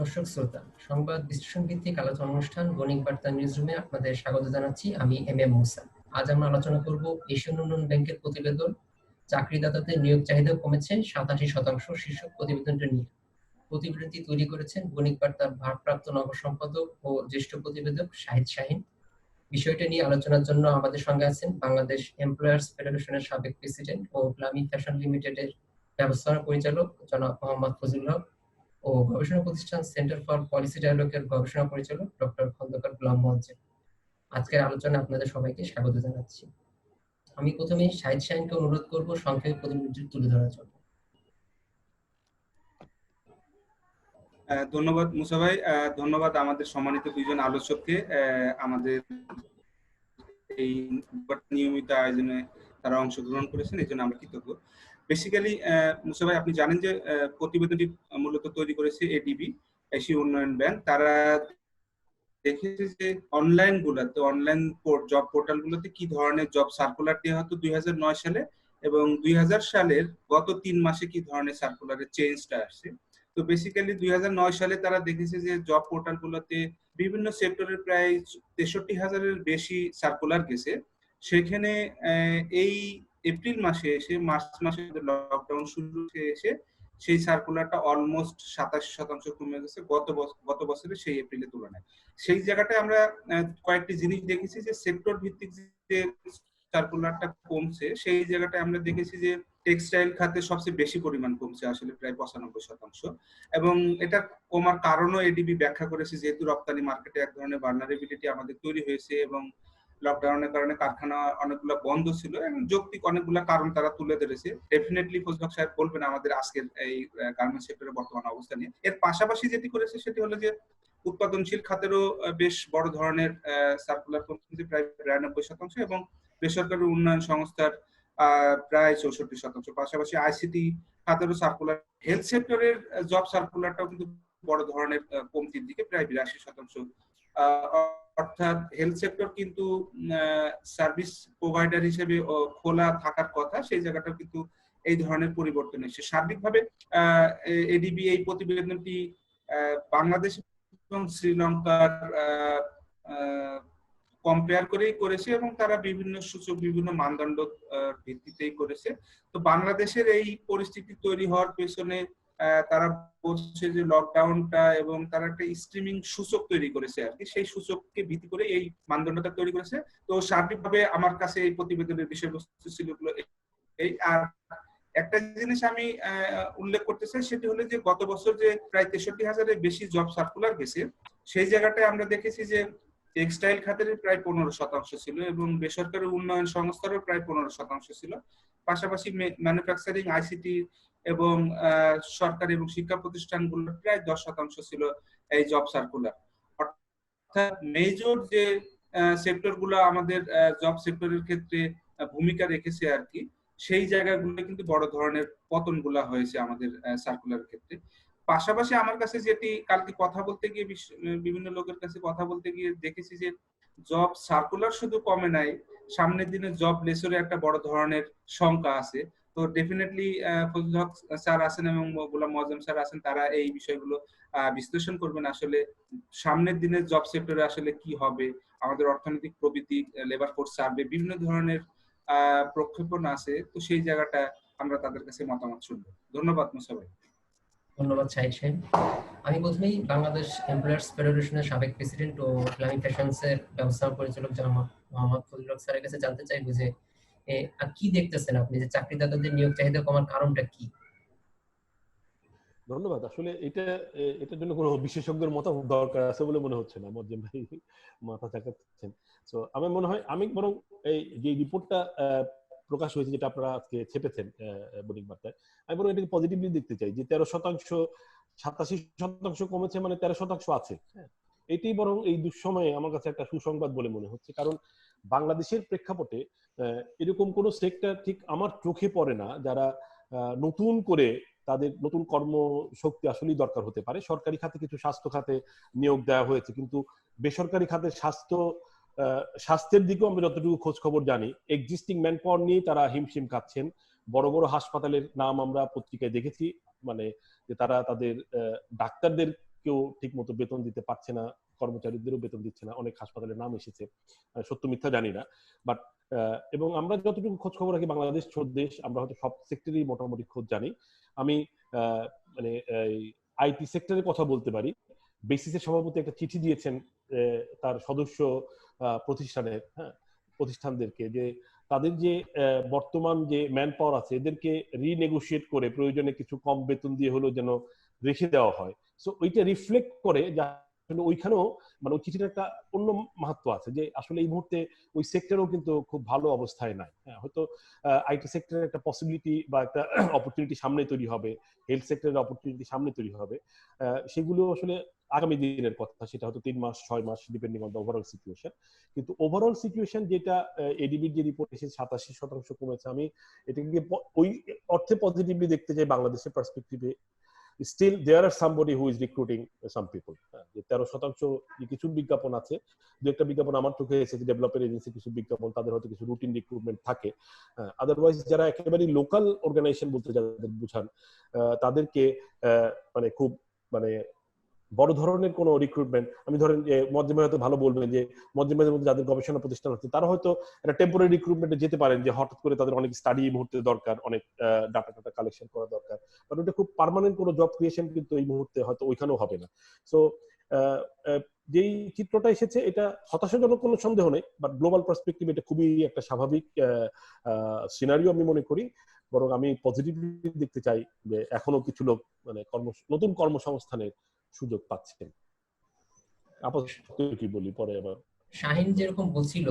দর্শক শ্রোতা, সংবাদ বিশ্লেষণ ভিত্তিক আলোচনা অনুষ্ঠান বণিক বার্তা নিউজরুমে আপনাদের স্বাগত জানাচ্ছি। আমি মুসা। আজ আমরা আলোচনা করব এশিয়ান উন্নয়ন ব্যাংকের প্রতিবেদন চাকরিদাতাদের নিয়োগ চাহিদা কমেছে 87% শীর্ষক প্রতিবেদনটি নিয়ে। প্রতিবেদনটি তৈরি করেছেন বণিক বার্তার ভারপ্রাপ্ত নব সম্পাদক ও জ্যেষ্ঠ প্রতিবেদক শাহিদ শাহীন। বিষয়টা নিয়ে আলোচনার জন্য আমাদের সঙ্গে আছেন বাংলাদেশ এমপ্লয়ার্স ফেডারেশনের সাবেক প্রেসিডেন্ট ও গ্লামি ফ্যাশন লিমিটেডের ব্যবস্থাপনা পরিচালক জনাব মোহাম্মদ ফজলুল হক ও গবেষণা প্রতিষ্ঠান সেন্টার ফর পলিসি ডায়ালগের গবেষণা পরিচালক ডক্টর খন্দকার গোলাম মোয়াজ্জেম। আজকের আলোচনায় আপনাদের সবাইকে স্বাগত জানাচ্ছি। আমি প্রথমে শাহিদ শাহীনকে অনুরোধ করব সংক্ষেপে প্রতিবেদনটি তুলে ধরার জন্য। ধন্যবাদ মুসা ভাই। ধন্যবাদ আমাদের সম্মানিত দুইজন আলোচককে আমাদের এই নিয়মিত আয়োজনে তারা অংশগ্রহণ করেছেন, এই জন্য আমরা কৃতজ্ঞ। বেসিক্যালি মুসা ভাই, আপনি জানেন যে প্রতিবেদনটি মূলত তৈরি করেছে এডিবি, এশিয়া উন্নয়ন ব্যাংক। তারা দেখেছে যে অনলাইন জব পোর্টাল গুলোতে কি ধরনের জব সার্কুলার দেওয়া হতো 2009 সালে এবং 2000 সালের গত 3 মাসে কি ধরনের সার্কুলারের চেঞ্জটা আসছে। তো বেসিক্যালি 2009 সালে তারা দেখেছে যে জব পোর্টাল গুলোতে বিভিন্ন সেক্টরের প্রায় 63,000-এর বেশি সার্কুলার গেছে। সেখানে এই এপ্রিল মাসে এসে, মার্চ মাসে লকডাউন শুরু এসে সেই সার্কুলারটা অলমোস্ট 87% কমে গেছে গত বছরের সেই এপ্রিলের তুলনায়। সেই জায়গাটায় আমরা কয়েকটি জিনিস দেখেছি যে সেক্টর ভিত্তিক যে সার্কুলারটা কমছে, সেই জায়গাটায় আমরা দেখেছি যে টেক্সটাইল খাতে সবচেয়ে বেশি পরিমাণ কমছে, আসলে প্রায় 95%। এবং এটা কমার কারণও এডিবি ব্যাখ্যা করেছে, যেহেতু রপ্তানি মার্কেটে এক ধরনের ভালনারেবিলিটি আমাদের তৈরি হয়েছে এবং লকডাউনের কারণে কারখানা অনেকগুলো বন্ধ ছিল এবং যৌক্তিক অনেকগুলো কারণ তারা তুলে ধরেছে। ডেফিনেটলি ফজলক সাহেব বলবেন আমাদের আজকের এই গার্মেন্টস সেক্টরের বর্তমান অবস্থা নিয়ে। এর পাশাপাশি যেটি করেছে সেটি হলো যে উৎপাদনশীল খাতেরও বেশ বড় ধরনের সার্কুলার কমছে, প্রায় 92%, এবং বেসরকারি উন্নয়ন সংস্থার প্রায় 64%। পাশাপাশি আইসিটি খাতেরও সার্কুলার, হেলথ সেক্টরের জব সার্কুলারটাও কিন্তু বড় ধরনের কমতির দিকে, প্রায় 82%। অর্থাৎ হেলথ সেক্টর কিন্তু সার্ভিস প্রোভাইডার হিসেবে খোলা থাকার কথা, সেই জায়গাটা কিন্তু এই ধরনের পরিবর্তন এসেছে। সার্বিকভাবে এডিবি এই প্রতিবেদনটি বাংলাদেশ এবং শ্রীলঙ্কার কম্পেয়ার করেই করেছে এবং তারা বিভিন্ন সূচক, বিভিন্ন মানদণ্ড ভিত্তিতেই করেছে। তো বাংলাদেশের এই পরিস্থিতি তৈরি হওয়ার পেছনে তারা বলছে যে লকডাউনটা, এবং তারা একটা স্ট্রিমিং সূচক তৈরি করেছে আর কি, সেই সূচককে ভিত্তি করে এই মানদণ্ডটা তৈরি করেছে। তো সার্বিকভাবে আমার কাছে এই প্রতিবেদনের বিষয়বস্তু ছিল এই। আর একটা জিনিস আমি উল্লেখ করতে চাই, সেটি হলো যে গত বছর যে প্রায় 63,000-এর বেশি জব সার্কুলার গেছে, সেই জায়গাটায় আমরা দেখেছি যে টেক্সটাইল খাতের প্রায় 15% ছিল এবং বেসরকারি উন্নয়ন সংস্থারও প্রায় 15% ছিল। পাশাপাশি ম্যানুফ্যাকচারিং, আইসিটি এবং সরকারি এবং শিক্ষা প্রতিষ্ঠানগুলোর প্রায় 10% ছিল এই জব সার্কুলার। অর্থাৎ মেজর যে সেক্টরগুলো আমাদের জব সেক্টরের ক্ষেত্রে ভূমিকা রেখেছে আর কি, সেই জায়গাগুলো কিন্তু বড় ধরনের পতনগুলো হয়েছে আমাদের সার্কুলারের ক্ষেত্রে। পাশাপাশি আমার কাছে যেটি কালকে কথা বলতে গিয়ে, বিভিন্ন লোকের কাছে কথা বলতে গিয়ে দেখেছি যে জব সার্কুলার শুধু কমে নাই, সামনের দিনে জব লেসেরও একটা বড় ধরনের শঙ্কা আছে। তো ডেফিনেটলি ফজলুল হক স্যার আছেন এবং গোলাম মোয়াজ্জেম স্যার আছেন, তারা এই বিষয়গুলো বিশ্লেষণ করবেন। আসলে সামনের দিনে জব সেক্টরে আসলে কি হবে, আমাদের অর্থনৈতিক প্রবৃদ্ধি, লেবার ফোর্স সার্ভে, বিভিন্ন ধরনের প্রক্ষেপণ আছে। তো সেই জায়গাটা আমরা তাদের কাছে মতামত শুনবো। ধন্যবাদ মুসা ভাই। ধন্যবাদ শাহিদ শাহীন। আমি প্রথমেই বাংলাদেশ এমপ্লয়ার্স ফেডারেশনের সাবেক প্রেসিডেন্ট ও গ্লামি ফ্যাশনসের ব্যবস্থাপনা পরিচালক জনাব মোহাম্মদ ফজলুল হক স্যারের কাছে জানতে চাইবো যে কি দেখতেছেন আপনি যে চাকরিদাতাদের নিয়োগ চাহিদা কমার কারণটা কি? ধন্যবাদ। আসলে এটার জন্য কোনো বিশেষজ্ঞের মতামত দরকার আছে বলে মনে হচ্ছে না, মোয়াজ্জেম ভাই মাথা চাকাচ্ছেন। তো আমার মনে হয় আমি বরং এই যে রিপোর্টটা প্রকাশ হয়েছে, যেটা আপনারা আজকে ছেপেছেন বণিক বার্তায়, আমি বরং এটাকে পজিটিভলি দেখতে চাই যে 13%, 87% কমেছে, মানে 13% আছে। এটি বরং এই দুঃসময়ে আমার কাছে একটা সুসংবাদ বলে মনে হচ্ছে, কারণ বাংলাদেশের প্রেক্ষাপটে এরকম কোন সেক্টর ঠিক আমার চোখে পড়ে না যারা নতুন করে তাদের নতুন কর্মশক্তি আসলেই দরকার হতে পারে। সরকারি খাতে কিছু স্বাস্থ্য খাতে নিয়োগ দেওয়া হয়েছে, কিন্তু বেসরকারি খাতে স্বাস্থ্যের দিকেও আমরা যতটুকু খোঁজ খবর জানি, এক্সিস্টিং ম্যান পাওয়ার নিয়ে তারা হিমশিম খাচ্ছেন। বড় বড় হাসপাতালের নাম আমরা পত্রিকায় দেখেছি, মানে যে তারা তাদের ডাক্তারদের কেউ ঠিক মতো বেতন দিতে পারছে না, কর্মচারীদেরও বেতন দিচ্ছে না, অনেক হাসপাতালের নাম এসেছে, সত্য মিথ্যা জানি না। বাট এবং আমরা যতটুকু খোঁজ খবর রাখি, বাংলাদেশ ছোট দেশ, আমরা হয়তো সব সেক্টরেই মোটামুটি খোঁজ জানি। আমি মানে আইটি সেক্টরের কথা বলতে পারি। বেসিসের সভাপতি একটা চিঠি দিয়েছেন তার সদস্য প্রতিষ্ঠানদেরকে, যে তাদের যে বর্তমান যে ম্যান পাওয়ার আছে এদেরকে রিনেগোশিয়েট করে প্রয়োজনে কিছু কম বেতন দিয়ে হলেও যেন রেখে দেওয়া হয়। সো ওইটা রিফ্লেক্ট করে যে ওইখানেও মানে ওই চিঠির একটা অন্য মাহাত্ম আছে, যে আসলে এই মুহূর্তে ওই সেক্টরেও কিন্তু খুব ভালো অবস্থায় নাই। হয়তো আইটি সেক্টরের একটা পসিবিলিটি বা একটা অপরচুনিটি সামনে তৈরি হবে, হেলথ সেক্টরের অপরচুনিটি সামনে তৈরি হবে, সেগুলো আসলে আগামী দিনের কথা, সেটা হয়তো 3 মাস 6 মাস depending on the overall situation. কিন্তু ওভারঅল সিচুয়েশন যেটা এডিবির যে রিপোর্ট এসেছে 87% কমেছে, আমি এটাকে ওই অর্থে পজিটিভলি দেখতে চাই। বাংলাদেশের পার্সপেক্টিভে still there are somebody who is recruiting some people. 13% কিছু বিজ্ঞাপন আছে, দু একটা বিজ্ঞাপন আমার চোখে এসেছে, ডেভেলপার এজেন্সি কিছু বিজ্ঞাপন, তাদের হয়তো কিছু রুটিন রিক্রুটমেন্ট থাকে। আদারওয়াইজ যারা একেবারে লোকাল অর্গানাইজেশন বলতে যাদের বুঝান, তাদেরকে মানে খুব মানে বড় ধরনের কোনো রিক্রুটমেন্ট, আমি ধরেন যে মজ্জেম হয়তো ভালো বলবেন যে মজ্জেমের মধ্যে যাদের গবেষণা প্রতিষ্ঠান আছে তারা হয়তো একটা টেম্পোরারি রিক্রুটমেন্টে যেতে পারেন, যে হঠাৎ করে তাদের অনেক স্টাডি মুহূর্তে দরকার, অনেক ডাটা কালেকশন করা দরকার, বাট ওটা খুব পার্মানেন্ট কোনো জব ক্রিয়েশন কিন্তু এই মুহূর্তে হয়তো ওইখানেও হবে না। সো যেই চিত্রটা এসেছে এটা হতাশাজনক কোনো সন্দেহ নেই, বাট গ্লোবাল পার্সপেক্টিভ এটা খুবই একটা স্বাভাবিক সিনারিও আমি মনে করি। বরং আমি পজিটিভলি দেখতে চাই যে এখনো কিছু লোক মানে নতুন কর্মসংস্থানের সুযোগ পাচ্ছেন। আপাতত কি বলি, পরে আবার শাহিন যেরকম বলছিল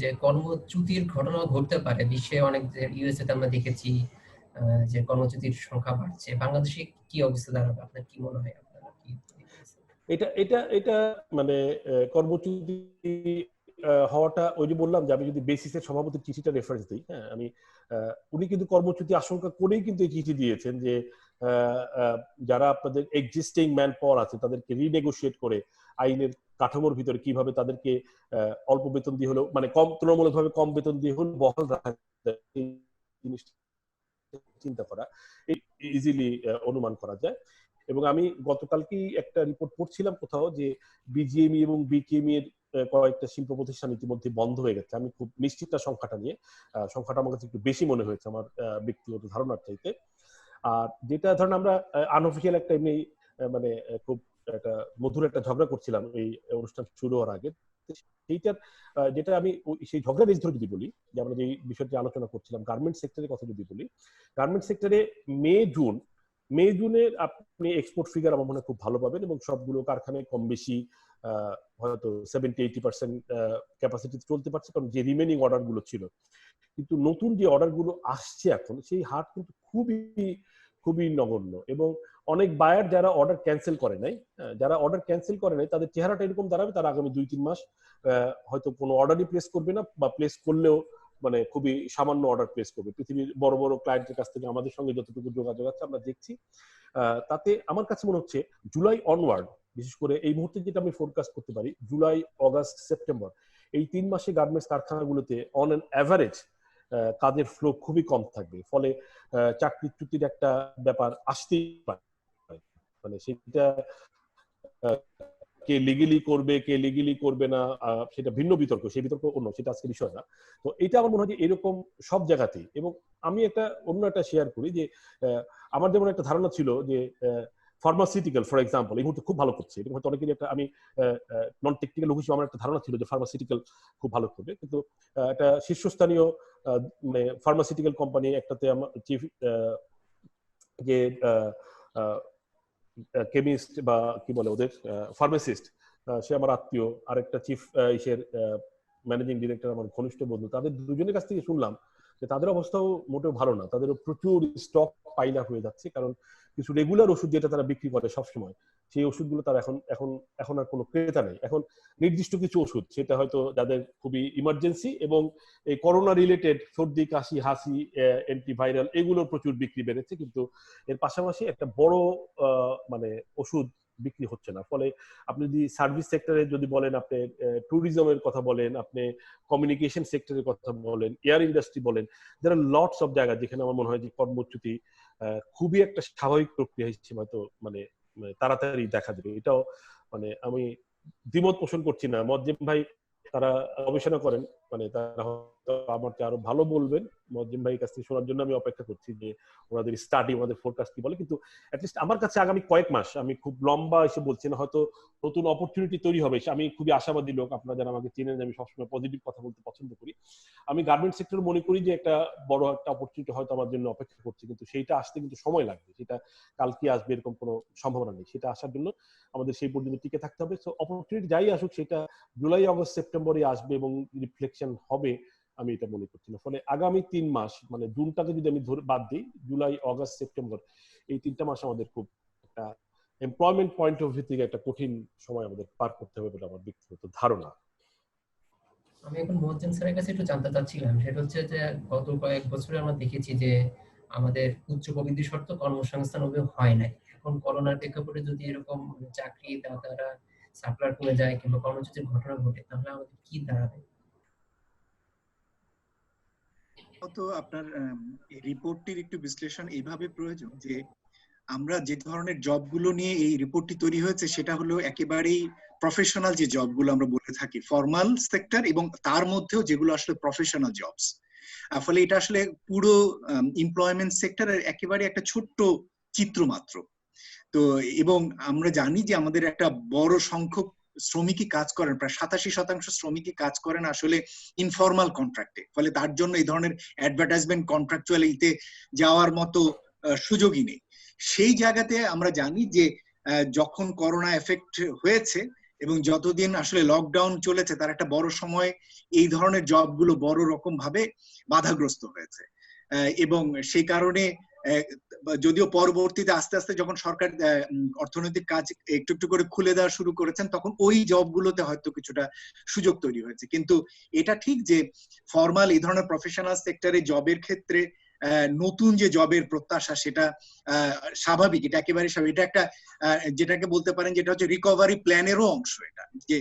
যে কর্মচ্যুতির ঘটনা ঘটতে পারে বিশ্বে, অনেক ইউএসএ তে আমরা দেখেছি যে কর্মচ্যুতির সংখ্যা বাড়ছে। বাংলাদেশে কি অবস্থা দাঁড়াবে, আপনার কি মনে হয়? আপনারা কি এটা এটা এটা মানে কর্মচ্যুতি হওয়াটা, ওই যে বললাম যে আমি যদি বেসিসের সভাপতির চিঠিটা রেফারেন্স দিই, হ্যাঁ আমি উনি কিন্তু কর্মচ্যুতি আশঙ্কা করেই কিন্তু এই চিঠি দিয়েছেন যে যারা আপনাদের এক্সিস্টিং ম্যান পাওয়ার আছে তাদেরকে রিনেগোশিয়েট করে আইনের কাঠামোর ভিতরে কিভাবে তাদেরকে অল্প বেতন দিয়ে হলেও মানে তুলনামূলকভাবে কম বেতন দিয়ে হলেও বহাল রাখা যায়, এই জিনিসটা চিন্তা করা ইজিলি অনুমান করা যায়। এবং আমি গতকালকেই একটা রিপোর্ট পড়ছিলাম কোথাও যে বিজিএমই এবং বিকেএমই এর কয়েকটা শিল্প প্রতিষ্ঠান ইতিমধ্যে বন্ধ হয়ে গেছে। আমি খুব নিশ্চিত না সংখ্যাটা নিয়ে, সংখ্যাটা আমার কাছে একটু বেশি মনে হয়েছে আমার ব্যক্তিগত ধারণার চাইতে। আর যেটা ধরেন আমরা আনঅফিসিয়াল একটা এমনি মানে খুব একটা মধুর একটা ঝগড়া করছিলাম এই অনুষ্ঠান শুরু হওয়ার আগে, সেইটার যেটা আমি সেই ঝগড়া বেশ ধরে যদি বলি, যে আমরা যে বিষয়টি আলোচনা করছিলাম গার্মেন্ট সেক্টরের কথা যদি বলি, গার্মেন্ট সেক্টরে মে জুনের আপনি এক্সপোর্ট ফিগার আমার মনে হয় খুব ভালো পাবেন, এবং সবগুলো কারখানায় কম বেশি হয়তো 70-80% ক্যাপাসিটি চলতে পারছে, কারণ যে রিমেনিং অর্ডার গুলো ছিল। কিন্তু নতুন যে অর্ডার গুলো আসছে এখন, সেই হার কিন্তু খুবই নগণ্য। এবং অনেক বায়ার যারা অর্ডার ক্যান্সেল করে নাই, তাদের চেহারাটা এরকম দাঁড়াবে, তারা আগামী 2-3 মাস হয়তো কোনো অর্ডারই প্লেস করবে না, বা প্লেস করলেও মানে খুবই সামান্য অর্ডার প্লেস করবে। পৃথিবীর বড় বড় ক্লায়েন্টের কাছ থেকে আমাদের সঙ্গে যতটুকু যোগাযোগ আছে আমরা দেখছি, তাতে আমার কাছে মনে হচ্ছে জুলাই অনওয়ার্ড, বিশেষ করে এই মুহূর্তে যেটা আমি ফোরকাস্ট করতে পারি, জুলাই, অগাস্ট, সেপ্টেম্বর এই 3 মাসে গার্মেন্টস কারখানাগুলোতে অন অ্যান অ্যাভারেজ কাজের ফ্লো খুবই কম থাকবে। ফলে চাকরিচ্যুতির একটা ব্যাপার আসতেই পারে। মানে সেটা কে লিগেলি করবে, কে লিগেলি করবে না, সেটা ভিন্ন বিতর্ক, সেই বিতর্ক অন্য, সেটা আজকে বিষয় না। তো এটা আমার মনে হয় যে এরকম সব জায়গাতেই। এবং আমি অন্য একটা শেয়ার করি যে আমার যেমন একটা ধারণা ছিল যে ফার্মাসিউটিক্যাল ফর এক্সাম্পল এই মুহূর্তে খুব ভালো করছে, এরকম হয়তো অনেকেরই একটা, আমি নন টেকনিক্যাল লোক হিসেবে আমার একটা ধারণা ছিল যে ফার্মাসিউটিক্যাল খুব ভালো করবে। কিন্তু একটা শীর্ষস্থানীয় ফার্মাসিউটিক্যাল কোম্পানি একটাতে আমার চিফ যে কেমিস্ট বা কি বলে ওদের ফার্মাসিস্ট, সে আমার আত্মীয়, আরেকটা চিফ ম্যানেজিং ডিরেক্টর আমার ঘনিষ্ঠ বন্ধু, তাদের দুজনের কাছ থেকে শুনলাম যে তাদের অবস্থাও মোটেও ভালো না, তাদেরও প্রচুর স্টক পাইল আপ হয়ে যাচ্ছে, কারণ কিছু রেগুলার ওষুধ যেটা তারা বিক্রি করে সবসময়, সেই ওষুধগুলো তার এখন আর কোনো ক্রেতা নেই। এখন নির্দিষ্ট কিছু ওষুধ, সেটা হয়তো যাদের খুবই ইমার্জেন্সি এবং এই করোনা রিলেটেড সর্দি, কাশি, হাসি, অ্যান্টিভাইরাল, এগুলোর প্রচুর বিক্রি বেড়েছে, কিন্তু এর পাশাপাশি একটা বড় মানে ওষুধ বিক্রি হচ্ছে না। ফলে আপনি যদি সার্ভিস সেক্টরে যদি বলেন, আপনি ট্যুরিজমের কথা বলেন, আপনি কমিউনিকেশন সেক্টরের কথা বলেন, এয়ার ইন্ডাস্ট্রি বলেন, there are lots of জায়গা যেখানে আমার মনে হয় যে কর্মচ্যুতি খুবই একটা স্বাভাবিক প্রক্রিয়া হিসেবে হয়তো মানে তাড়াতাড়ি দেখা দেবে। এটাও মানে আমি দ্বিমত পোষণ করছি না। মজ্জেম ভাই তারা গবেষণা করেন, মানে তারা হয়তো আমার চেয়ে আরো ভালো বলবেন। মজ্জেম ভাইয়ের কাছ থেকে শোনার জন্য আমি অপেক্ষা করছি যে ওনাদের স্টাডি, ওনাদের ফোরকাস্ট কি বলে। কিন্তু অ্যাটলিস্ট আমার কাছে আগামী কয়েক মাস, আমি খুব লম্বা এসে বলছি না, হয়তো নতুন অপরচুনিটি তৈরি হবে। আমি খুবই আশাবাদী লোক, আপনারা যারা আমাকে চেনেন, আমি সবসময় পজিটিভ কথা বলতে পছন্দ করি। আমি গার্মেন্ট সেক্টর মনে করি যে একটা বড় একটা অপরচুনিটি হয়তো আমার জন্য অপেক্ষা করছে, কিন্তু সেইটা আসতে কিন্তু সময় লাগবে। সেটা কালকে আসবে এরকম কোনো সম্ভাবনা নেই। সেটা আসার জন্য আমাদের সেই পর্যন্ত টিকে থাকতে হবে। সো অপরচুনিটি যাই আসুক, সেটা জুলাই, অগস্ট, সেপ্টেম্বরে আসবে এবং রিফ্লেকশন হবে, আমি এটা মনে করছি না। ফলে আগামী 3 মাস, মানে জুনটাকে যদি আমি ধরে বাদ দিই, জুলাই, অগস্ট, সেপ্টেম্বর, এই 3টা মাস আমাদের খুব একটা এমপ্লয়মেন্ট পয়েন্ট অফ ভিউ থেকে একটা কঠিন সময় আমাদের পার করতে হবে বলে আমার ব্যক্তিগত ধারণা। আমি এখন মোহজ্জেম স্যারের কাছে একটু জানতে চাচ্ছিলাম, সেটা হচ্ছে যে গত কয়েক বছরে আমরা দেখেছি যে আমাদের উচ্চ প্রবৃদ্ধি শর্ত কর্মসংস্থান ওভাবে হয় নাই। এখন করোনার প্রেক্ষাপটে যদি এরকম চাকরি দাতারা সাপ্লার কমে যায় কিংবা কর্মচ্যুতির ঘটনা ঘটে, তাহলে আমাদের কি দাঁড়াবে? তো আপনার রিপোর্টটির একটু বিশ্লেষণ এইভাবে প্রয়োজন যে আমরা যে ধরনের জবগুলো নিয়ে এই রিপোর্টটি তৈরি হয়েছে সেটা হলো একেবারেই প্রফেশনাল যে জবগুলো আমরা বলে থাকি, ফর্মাল সেক্টর, এবং তার মধ্যেও যেগুলো আসলে প্রফেশনাল জবস। ফলে এটা আসলে পুরো এমপ্লয়মেন্ট সেক্টরের একেবারে একটা ছোট্ট চিত্র মাত্র। তো এবং আমরা জানি যে আমাদের একটা বড় সংখ্যক শ্রমিকই কাজ করেন, প্রায় 87% শ্রমিকই কাজ করেন আসলে ইনফর্মাল কন্ট্রাক্টে। ফলে তার জন্য এই ধরনের অ্যাডভার্টাইজমেন্ট কন্ট্রাকচুয়ালিতে যাওয়ার মতো সুযোগই নেই। সেই জায়গাতে আমরা জানি যে যখন করোনা এফেক্ট হয়েছে এবং যতদিন আসলে লকডাউন চলেছে, তার একটা বড় সময় এই ধরনের জবগুলো বড় রকম ভাবে বাধাগ্রস্ত হয়েছে। এবং সেই কারণে যদিও পরবর্তীতে আস্তে আস্তে যখন সরকার অর্থনৈতিক কাজ একটু একটু করে খুলে দেওয়া শুরু করেছেন, তখন ওই জবগুলোতে হয়তো কিছুটা সুযোগ তৈরি হয়েছে। কিন্তু এটা ঠিক যে ফর্মাল এই ধরনের প্রফেশনাল সেক্টরে জবের ক্ষেত্রে নতুন যে জবের প্রত্যাশা, সেটা স্বাভাবিক, এটা একেবারে স্বাভাবিক। এটা একটা যেটাকে বলতে পারেন যেটা হচ্ছে রিকভারি প্ল্যানেরও অংশ। এটা যে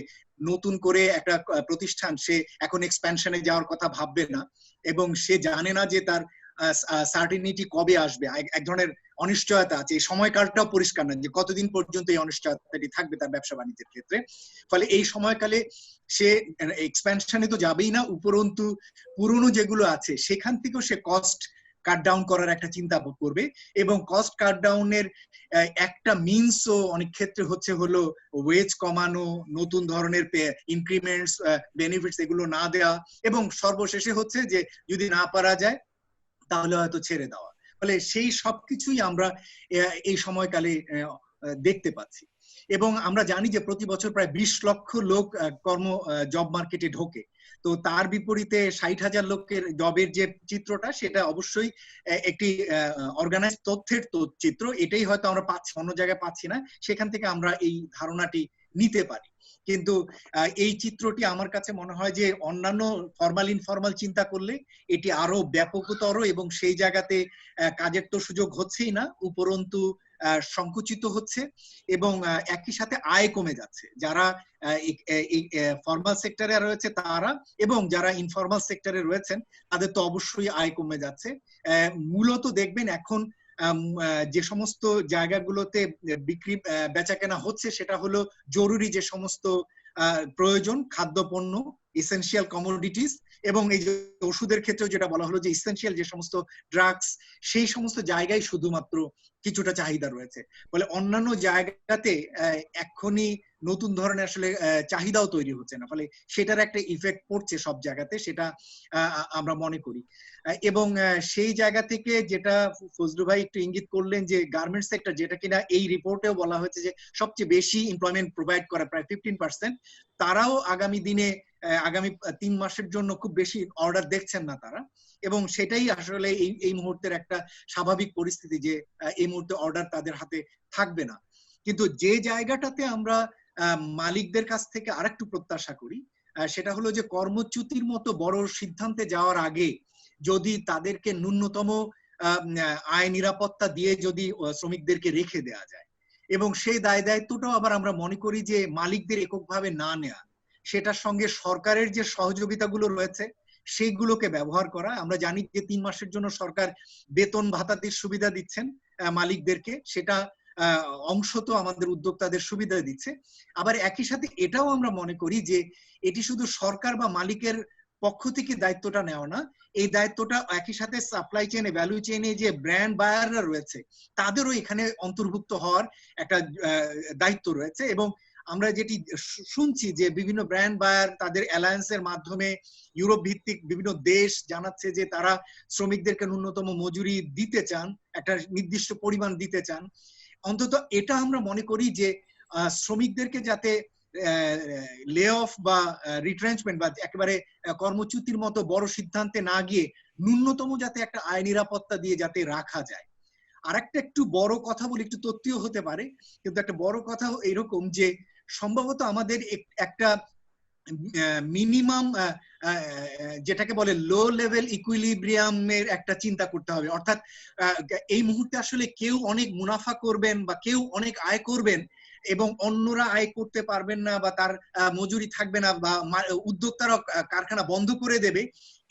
নতুন করে একটা প্রতিষ্ঠান সে এখন এক্সপ্যানশনে যাওয়ার কথা ভাববে না, এবং সে জানে না যে তার সার্টিনিটি কবে আসবে। এক ধরনের অনিশ্চয়তা আছে। এই সময়কালটাও পরিষ্কার না যে কতদিন পর্যন্ত এই অনিশ্চয়তাটি থাকবে তার ব্যবসা বাণিজ্যের ক্ষেত্রে। ফলে এই সময়কালে সে এক্সপ্যানশনে তো যাবেই না, উপরন্তু পুরনো যেগুলো আছে সেখান থেকেও সে কস্ট কাট ডাউন করার একটা চিন্তা করবে। এবং কস্ট কাট ডাউনের একটা মিনসও অনেক ক্ষেত্রে হচ্ছে হলো ওয়েজ কমানো, নতুন ধরনের ইনক্রিমেন্টস, বেনিফিটস এগুলো না দেওয়া, এবং সর্বশেষে হচ্ছে যে যদি না পারা যায় তাহলে হয়তো ছেড়ে দেওয়া। ফলে সেই সবকিছুই আমরা এই সময়কালে দেখতে পাচ্ছি। এবং আমরা জানি যে প্রতি বছর প্রায় 20 লক্ষ লোক জব মার্কেটে ঢোকে। তো তার বিপরীতে 60,000 লোকের জবের যে চিত্রটা, সেটা অবশ্যই একটি অর্গানাইজ তথ্যের চিত্র। এটাই হয়তো আমরা পাচ্ছি, অন্য জায়গায় পাচ্ছি না। সেখান থেকে আমরা এই ধারণাটি নিতে পারি। কিন্তু এই চিত্রটি আমার কাছে মনে হয় যে অন্যান্য ফর্মাল ইনফর্মাল চিন্তা করলে এটি আরো ব্যাপকতর, এবং সেই জায়গাতে কাজের তো সুযোগ হচ্ছেই না, উপরন্তু সংকুচিত হচ্ছে, এবং একই সাথে আয় কমে যাচ্ছে। যারা এই ফর্মাল সেক্টরে রয়েছে তারা, এবং যারা ইনফর্মাল সেক্টরে রয়েছেন তাদের তো অবশ্যই আয় কমে যাচ্ছে। মূলত দেখবেন এখন যে সমস্ত জায়গাগুলোতে বিক্রি বেচাকেনা হচ্ছে সেটা হলো জরুরি যে সমস্ত প্রয়োজন, খাদ্যপণ্য, এসেনশিয়াল কমোডিটিস, এবং এই যে ওষুধের ক্ষেত্রেও যেটা বলা হলো যে এসেনশিয়াল যে সমস্ত ড্রাগস, সেই সমস্ত জায়গায় শুধুমাত্র কিছুটা চাহিদা রয়েছে। ফলে অন্যান্য জায়গাতে এখনই নতুন ধরনের আসলে চাহিদাও তৈরি হচ্ছে না। ফলে সেটার একটা ইফেক্ট পড়ছে সব জায়গাতে, সেটা আমরা মনে করি। এবং সেই জায়গা থেকে যেটা ফজলু ভাই একটু ইঙ্গিত করলেন যে গার্মেন্টস সেক্টর, যেটা কিনা এই রিপোর্টেও বলা হয়েছে যে সবচেয়ে বেশি এমপ্লয়মেন্ট প্রোভাইড করে, প্রায় 15%, তারাও আগামী দিনে আগামী 3 মাসের জন্য খুব বেশি অর্ডার দেখছেন না তারা। এবং সেটাই আসলে এই মুহূর্তের একটা স্বাভাবিক পরিস্থিতি যে এই মুহূর্তে অর্ডার তাদের হাতে থাকবে না। কিন্তু যে জায়গাটাতে আমরা মালিকদের কাছ থেকে আরেকটু প্রত্যাশা করি, সেটা হলো যে কর্মচ্যুতির মতো বড় সিদ্ধান্তে যাওয়ার আগে যদি তাদেরকে ন্যূনতম আয় নিরাপত্তা দিয়ে যদি শ্রমিকদেরকে রেখে দেওয়া যায়, এবং সেই দায় দায়িত্বটাও আবার আমরা মনে করি যে মালিকদের এককভাবে না নেওয়া, সেটার সঙ্গে সরকারের যে সহযোগিতাগুলো রয়েছে সেইগুলোকে ব্যবহার করা। আমরা জানি যে 3 মাসের জন্য সরকার বেতন ভাতাদির সুবিধা দিচ্ছেন মালিকদেরকে, সেটা অংশ তো আমাদের উদ্যোক্তাদের সুবিধা দিচ্ছে। আবার একই সাথে এটাও আমরা মনে করি যে এটি শুধু সরকার বা মালিকের পক্ষ থেকে দায়িত্বটা নেওয়া না, এই দায়িত্বটা একই সাথে সাপ্লাই চেইনে, ভ্যালু চেইনে যে ব্র্যান্ড বায়াররা রয়েছে তাদেরও এখানে অন্তর্ভুক্ত হওয়ার একটা দায়িত্ব রয়েছে। এবং আমরা যেটি শুনছি যে বিভিন্ন ব্র্যান্ড বায়ার তাদের অ্যালায়েন্সের মাধ্যমে ইউরোপ ভিত্তিক বিভিন্ন দেশ জানাচ্ছে যে তারা শ্রমিকদেরকে ন্যূনতম মজুরি দিতে চান, একটা নির্দিষ্ট পরিমাণ দিতে চান। অন্তত এটা আমরা মনে করি যে শ্রমিকদেরকে যাতে লে অফ বা রিট্রেঞ্চমেন্ট বা একেবারে কর্মচ্যুতির মতো বড় সিদ্ধান্তে না গিয়ে ন্যূনতম যাতে একটা আয় নিরাপত্তা দিয়ে যাতে রাখা যায়। আর একটা একটু বড় কথা বলি, একটু তথ্যও হতে পারে, কিন্তু একটা বড় কথা এরকম যে সম্ভবত আমাদের একটা মিনিমাম যেটাকে বলে লো লেভেল ইকুইলিব্রিয়ামের একটা চিন্তা করতে হবে। অর্থাৎ এই মুহূর্তে আসলে কেউ অনেক মুনাফা করবেন বা কেউ অনেক আয় করবেন এবং অন্যরা আয় করতে পারবেন না বা তার মজুরি থাকবে না বা উদ্যোক্তারা কারখানা বন্ধ করে দেবে,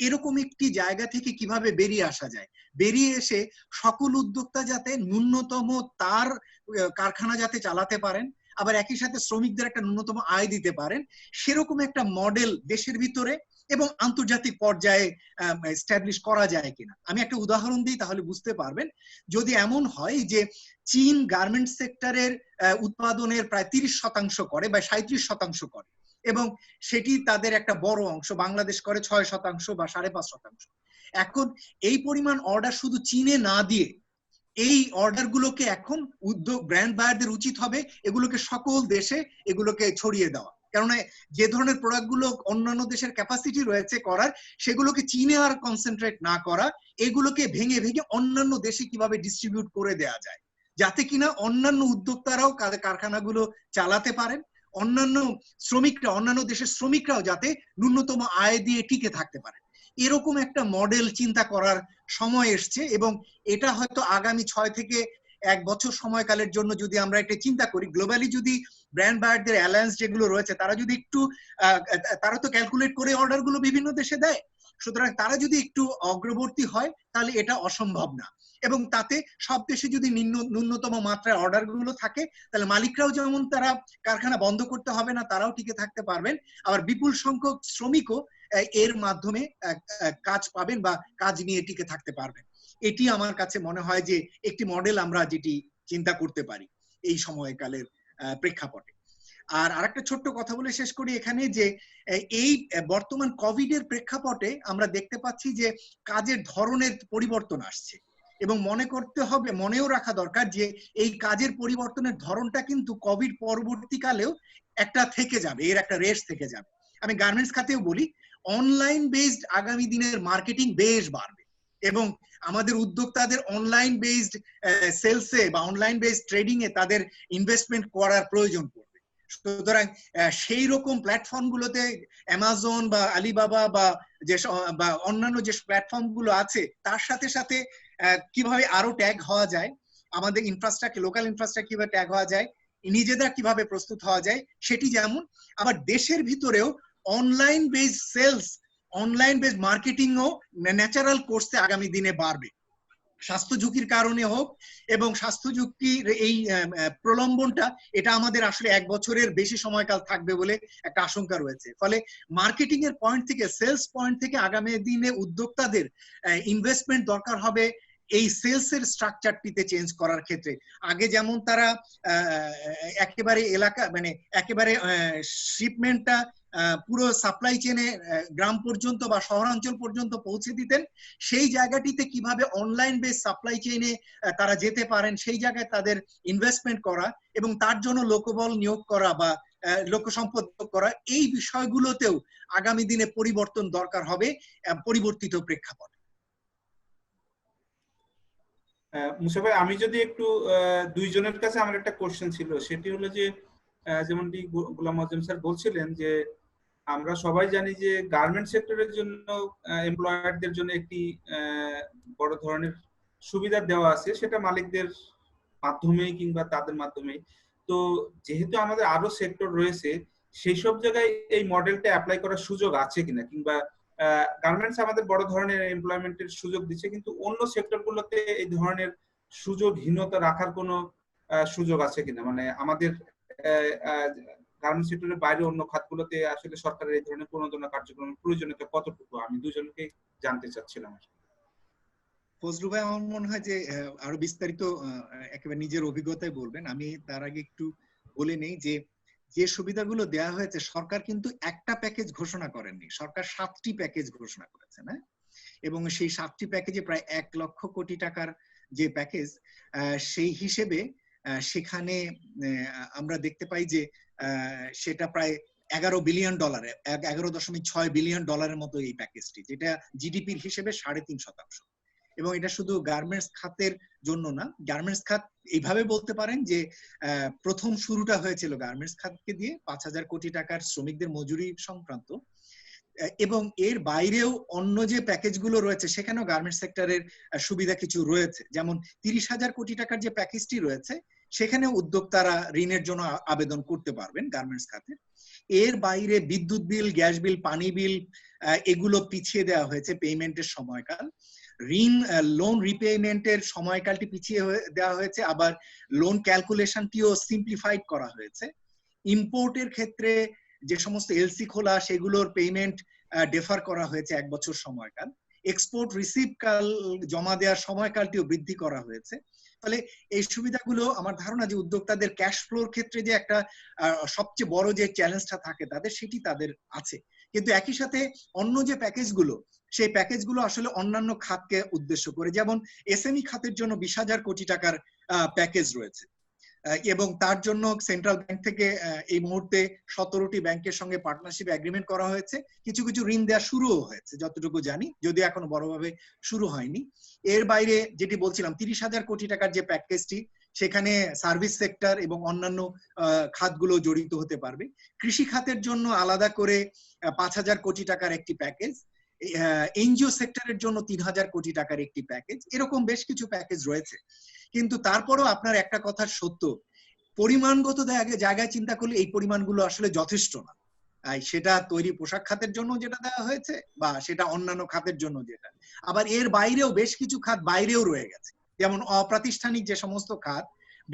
এরকম একটি জায়গা থেকে কিভাবে বেরিয়ে আসা যায়। বেরিয়ে এসে সকল উদ্যোক্তা যাতে ন্যূনতম তার কারখানা যাতে চালাতে পারেন, আবার একই সাথে শ্রমিকদের একটা ন্যূনতম আয় দিতে পারেন, সেরকম একটা মডেল দেশের ভিতরে এবং আন্তর্জাতিক পর্যায়ে এস্টাবলিশ করা যায় কিনা। আমি একটা উদাহরণ দিই তাহলে বুঝতে পারবেন। যদি এমন হয় যে চীন গার্মেন্টস সেক্টরের উৎপাদনের প্রায় 30% করে বা 37% করে এবং সেটি তাদের একটা বড় অংশ, বাংলাদেশ করে 6% বা 5.5%। এখন এই পরিমাণ অর্ডার শুধু চীনে না দিয়ে এই অর্ডার গুলোকে এখন উদ্যোগ ব্র্যান্ড বায়ারদের উচিত হবে এগুলোকে সকল দেশে এগুলোকে ছড়িয়ে দেওয়া। কেননা যে ধরনের প্রোডাক্ট গুলো অন্যান্য দেশের ক্যাপাসিটি রয়েছে করার, সেগুলোকে চীনে আর কনসেন্ট্রেট না করা, এগুলোকে ভেঙে ভেঙে অন্যান্য দেশে কিভাবে ডিস্ট্রিবিউট করে দেওয়া যায়, যাতে কিনা অন্যান্য উদ্যোক্তারাও কারখানাগুলো চালাতে পারেন, অন্যান্য শ্রমিকরা, অন্যান্য দেশের শ্রমিকরাও যাতে ন্যূনতম আয় দিয়ে টিকে থাকতে পারে। এরকম একটা মডেল চিন্তা করার সময় এসছে এবং এটা হয়তো আগামী 6 থেকে 1 বছর সময়কালের জন্য যদি আমরা এটা চিন্তা করি, গ্লোবালি যদি ব্র্যান্ড বায়ারদের অ্যালায়েন্স যেগুলো রয়েছে তারা যদি একটু তারা তো ক্যালকুলেট করে অর্ডার গুলো বিভিন্ন দেশে দেয়, সুতরাং তারা যদি একটু অগ্রবর্তী হয় তাহলে এটা অসম্ভব না। এবং তাতে সব দেশে যদি ন্যূনতম মাত্রায় অর্ডার গুলো থাকে তাহলে মালিকরাও যেমন তারা কারখানা বন্ধ করতে হবে না, তারাও টিকে থাকতে পারবেন, আবার বিপুল সংখ্যক শ্রমিকও এর মাধ্যমে কাজ পাবেন বা কাজ নিয়ে টিকে থাকতে পারবেন। এটি আমার কাছে মনে হয় যে একটি মডেল আমরা যেটি চিন্তা করতে পারি এই সময়কালের প্রেক্ষাপটে। আর আরেকটা ছোট্ট কথা বলে শেষ করি এখানে যে এই বর্তমান কোভিড এর প্রেক্ষাপটে আমরা দেখতে পাচ্ছি যে কাজের ধরনের পরিবর্তন আসছে এবং মনেও রাখা দরকার যে এই কাজের পরিবর্তনের ধরনটা কিন্তু কোভিড পরবর্তীকালেও একটা থেকে যাবে, এর একটা রেস থেকে যাবে। আমি গার্মেন্টস খাতেও বলি, অনলাইন বেসড আগামী দিনের মার্কেটিং বেশ বাড়বে এবং আমাদের উদ্যোক্তাদের অনলাইন বেসড সেলসে বা অনলাইন বেসড ট্রেডিং এ তাদের ইনভেস্টমেন্ট করার প্রয়োজন পড়বে। সুতরাং সেই রকম প্ল্যাটফর্ম গুলোতে অ্যামাজন বা আলিবাবা বা অন্যান্য যে প্ল্যাটফর্ম গুলো আছে তার সাথে সাথে কিভাবে আরো ট্যাগ হওয়া যায়, আমাদের ইনফ্রাস্ট্রাকচার, লোকাল ইনফ্রাস্ট্রাকচার কিভাবে ট্যাগ হওয়া যায়, নিজেরা কিভাবে প্রস্তুত হওয়া যায় সেটি যেমন, আবার দেশের ভিতরেও online based sales, online based marketing ও ন্যাচারাল কোর্সে আগামী দিনে বাড়বে, স্বাস্থ্য ঝুঁকির কারণে হোক। এবং স্বাস্থ্য ঝুঁকির এই প্রলম্বনটা এটা আমাদের আসলে 1 বছরের বেশি সময়কাল থাকবে বলে একটা আশঙ্কা রয়েছে। ফলে মার্কেটিং এর পয়েন্ট থেকে, সেলস পয়েন্ট থেকে আগামী দিনে উদ্যোক্তাদের ইনভেস্টমেন্ট দরকার হবে এই সেলস এর স্ট্রাকচারটিতে চেঞ্জ করার ক্ষেত্রে। আগে যেমন তারা একেবারে একেবারে শিপমেন্টটা পুরো সাপ্লাই চেনে গ্রাম পর্যন্ত বা শহরাঞ্চল পর্যন্ত পৌঁছে দিতেন, সেই জায়গাটিতে কিভাবে অনলাইন বেস সাপ্লাই চেইনে তারা যেতে পারেন, সেই জায়গায় তাদের ইনভেস্টমেন্ট করা এবং তার জন্য লোকবল নিয়োগ করা বা লোক সম্পদ করা, এই বিষয়গুলোতেও আগামী দিনে পরিবর্তন দরকার হবে পরিবর্তিত প্রেক্ষাপটে। মুসা ভাই, আমি যদি একটু দুইজনের কাছে আমার একটা কোশ্চেন ছিল, সেটি হলো যে যেমনটি গোলাম আযম স্যার বলছিলেন যে আমরা সবাই জানি যে গার্মেন্ট সেক্টরের জন্য এমপ্লয়ারদের জন্য একটি বড় ধরনের সুবিধা দেওয়া আছে, সেটা মালিকদের মাধ্যমে কিংবা তাদের মাধ্যমে। তো যেহেতু আমাদের আরো সেক্টর রয়েছে, সেই সব জায়গায় এই মডেলটা অ্যাপ্লাই করার সুযোগ আছে কিনা, কিংবা গার্মেন্টস আমাদের বড় ধরনের এমপ্লয়মেন্টের সুযোগ দিচ্ছে, কিন্তু অন্য সেক্টরগুলোতে এই ধরনের সুযোগহীনতা রাখার কোনো সুযোগ আছে কিনা, মানে আমাদের গার্মেন্টস সেক্টরের বাইরে অন্য খাতগুলোতে আসলে সরকারের এই ধরনের প্রণোদনা কার্যক্রমের প্রয়োজনীয়তা কতটুকু, আমি দুজনকে জানতে চাচ্ছিলাম। ফজলু ভাই, আমার মনে হয় যে আরো বিস্তারিত একেবারে নিজের অভিজ্ঞতায় বলবেন। আমি তার আগে একটু বলে নেই যে যে সুবিধাগুলো দেওয়া হয়েছে, সরকার কিন্তু একটা প্যাকেজ ঘোষণা করেননি, সরকার 7টি প্যাকেজ ঘোষণা করেছে না, এবং সেই 7টি প্যাকেজে প্রায় 1 লক্ষ কোটি টাকার যে প্যাকেজ, সেই হিসেবে সেখানে আমরা দেখতে পাই যে সেটা প্রায় $11 বিলিয়ন, $11.6 বিলিয়ন মতো এই প্যাকেজটি, যেটা জিডিপির হিসেবে 3.5%। এবং এটা শুধু গার্মেন্টস খাতের জন্য না, গার্মেন্টস খাত এইভাবে বলতে পারেন যে প্রথম শুরুটা হয়েছিল গার্মেন্টস খাতকে দিয়ে 5,000 কোটি টাকার শ্রমিকদের মজুরি সংক্রান্ত, এবং এর বাইরেও অন্য যে প্যাকেজগুলো রয়েছে সেখানেও গার্মেন্টস সেক্টরের সুবিধা কিছু রয়েছে। যেমন 30,000 কোটি টাকার যে প্যাকেজটি রয়েছে সেখানে উদ্যোক্তারা ঋণের জন্য আবেদন করতে পারবেন গার্মেন্টস খাতে। এর বাইরে বিদ্যুৎ বিল, গ্যাস বিল, পানি বিল, এগুলো পিছিয়ে দেওয়া হয়েছে পেমেন্টের সময়কাল। ঋণ লোন রিপেমেন্টের সময়কালটি পিছিয়ে দেওয়া হয়েছে, আবার লোন ক্যালকুলেশনটিও সিম্পলিফাইড করা হয়েছে। ইম্পোর্টের ক্ষেত্রে যে সমস্ত এলসি খোলা সেগুলোর পেমেন্ট ডেফার করা হয়েছে 1 বছর সময়কাল। এক্সপোর্ট রিসিভ কাল জমা দেওয়ার সময়কালটিও বৃদ্ধি করা হয়েছে। ফলে এই সুবিধাগুলো, আমার ধারণা যে উদ্যোক্তাদের ক্যাশ ফ্লোর ক্ষেত্রে যে একটা সবচেয়ে বড় যে চ্যালেঞ্জটা থাকে তাদের, সেটি তাদের আছে। কিন্তু একই সাথে অন্য যে প্যাকেজগুলো, সেই প্যাকেজগুলো আসলে অন্যান্য খাতকে উদ্দেশ্য করে, যেমন এসএমই খাতের জন্য 20,000 কোটি টাকার প্যাকেজ রয়েছে, এবং তার জন্য সেন্ট্রাল ব্যাংক থেকে এই মুহূর্তে 17টি ব্যাংকের সঙ্গে পার্টনারশিপ এগ্রিমেন্ট করা হয়েছে। কিছু কিছু ঋণ দেওয়া শুরুও হয়েছে যতটুকু জানি, যদিও এখনো বড়ভাবে শুরু হয়নি। এর বাইরে যেটি বলছিলাম, 30,000 কোটি টাকার যে প্যাকেজটি, সেখানে সার্ভিস সেক্টর এবং অন্যান্য খাতগুলো জড়িত হতে পারবে। কৃষি খাতের জন্য আলাদা করে 5,000 কোটি টাকার একটি প্যাকেজ, এনজিও সেক্টরের জন্য 3,000 কোটি টাকার একটি প্যাকেজ, এরকম বেশ কিছু প্যাকেজ রয়েছে। কিন্তু তারপরও আপনার একটা কথা সত্য, পরিমাণগত জায়গায় চিন্তা করলে এই পরিমাণগুলো আসলে যথেষ্ট না। সেটা তৈরি পোশাক খাতের জন্য যেটা দেওয়া হয়েছে, বা সেটা অন্যান্য খাতের জন্য যেটা, আবার এর বাইরেও বেশ কিছু খাত বাইরেও রয়ে গেছে। যেমন অপ্রাতিষ্ঠানিক যে সমস্ত খাত,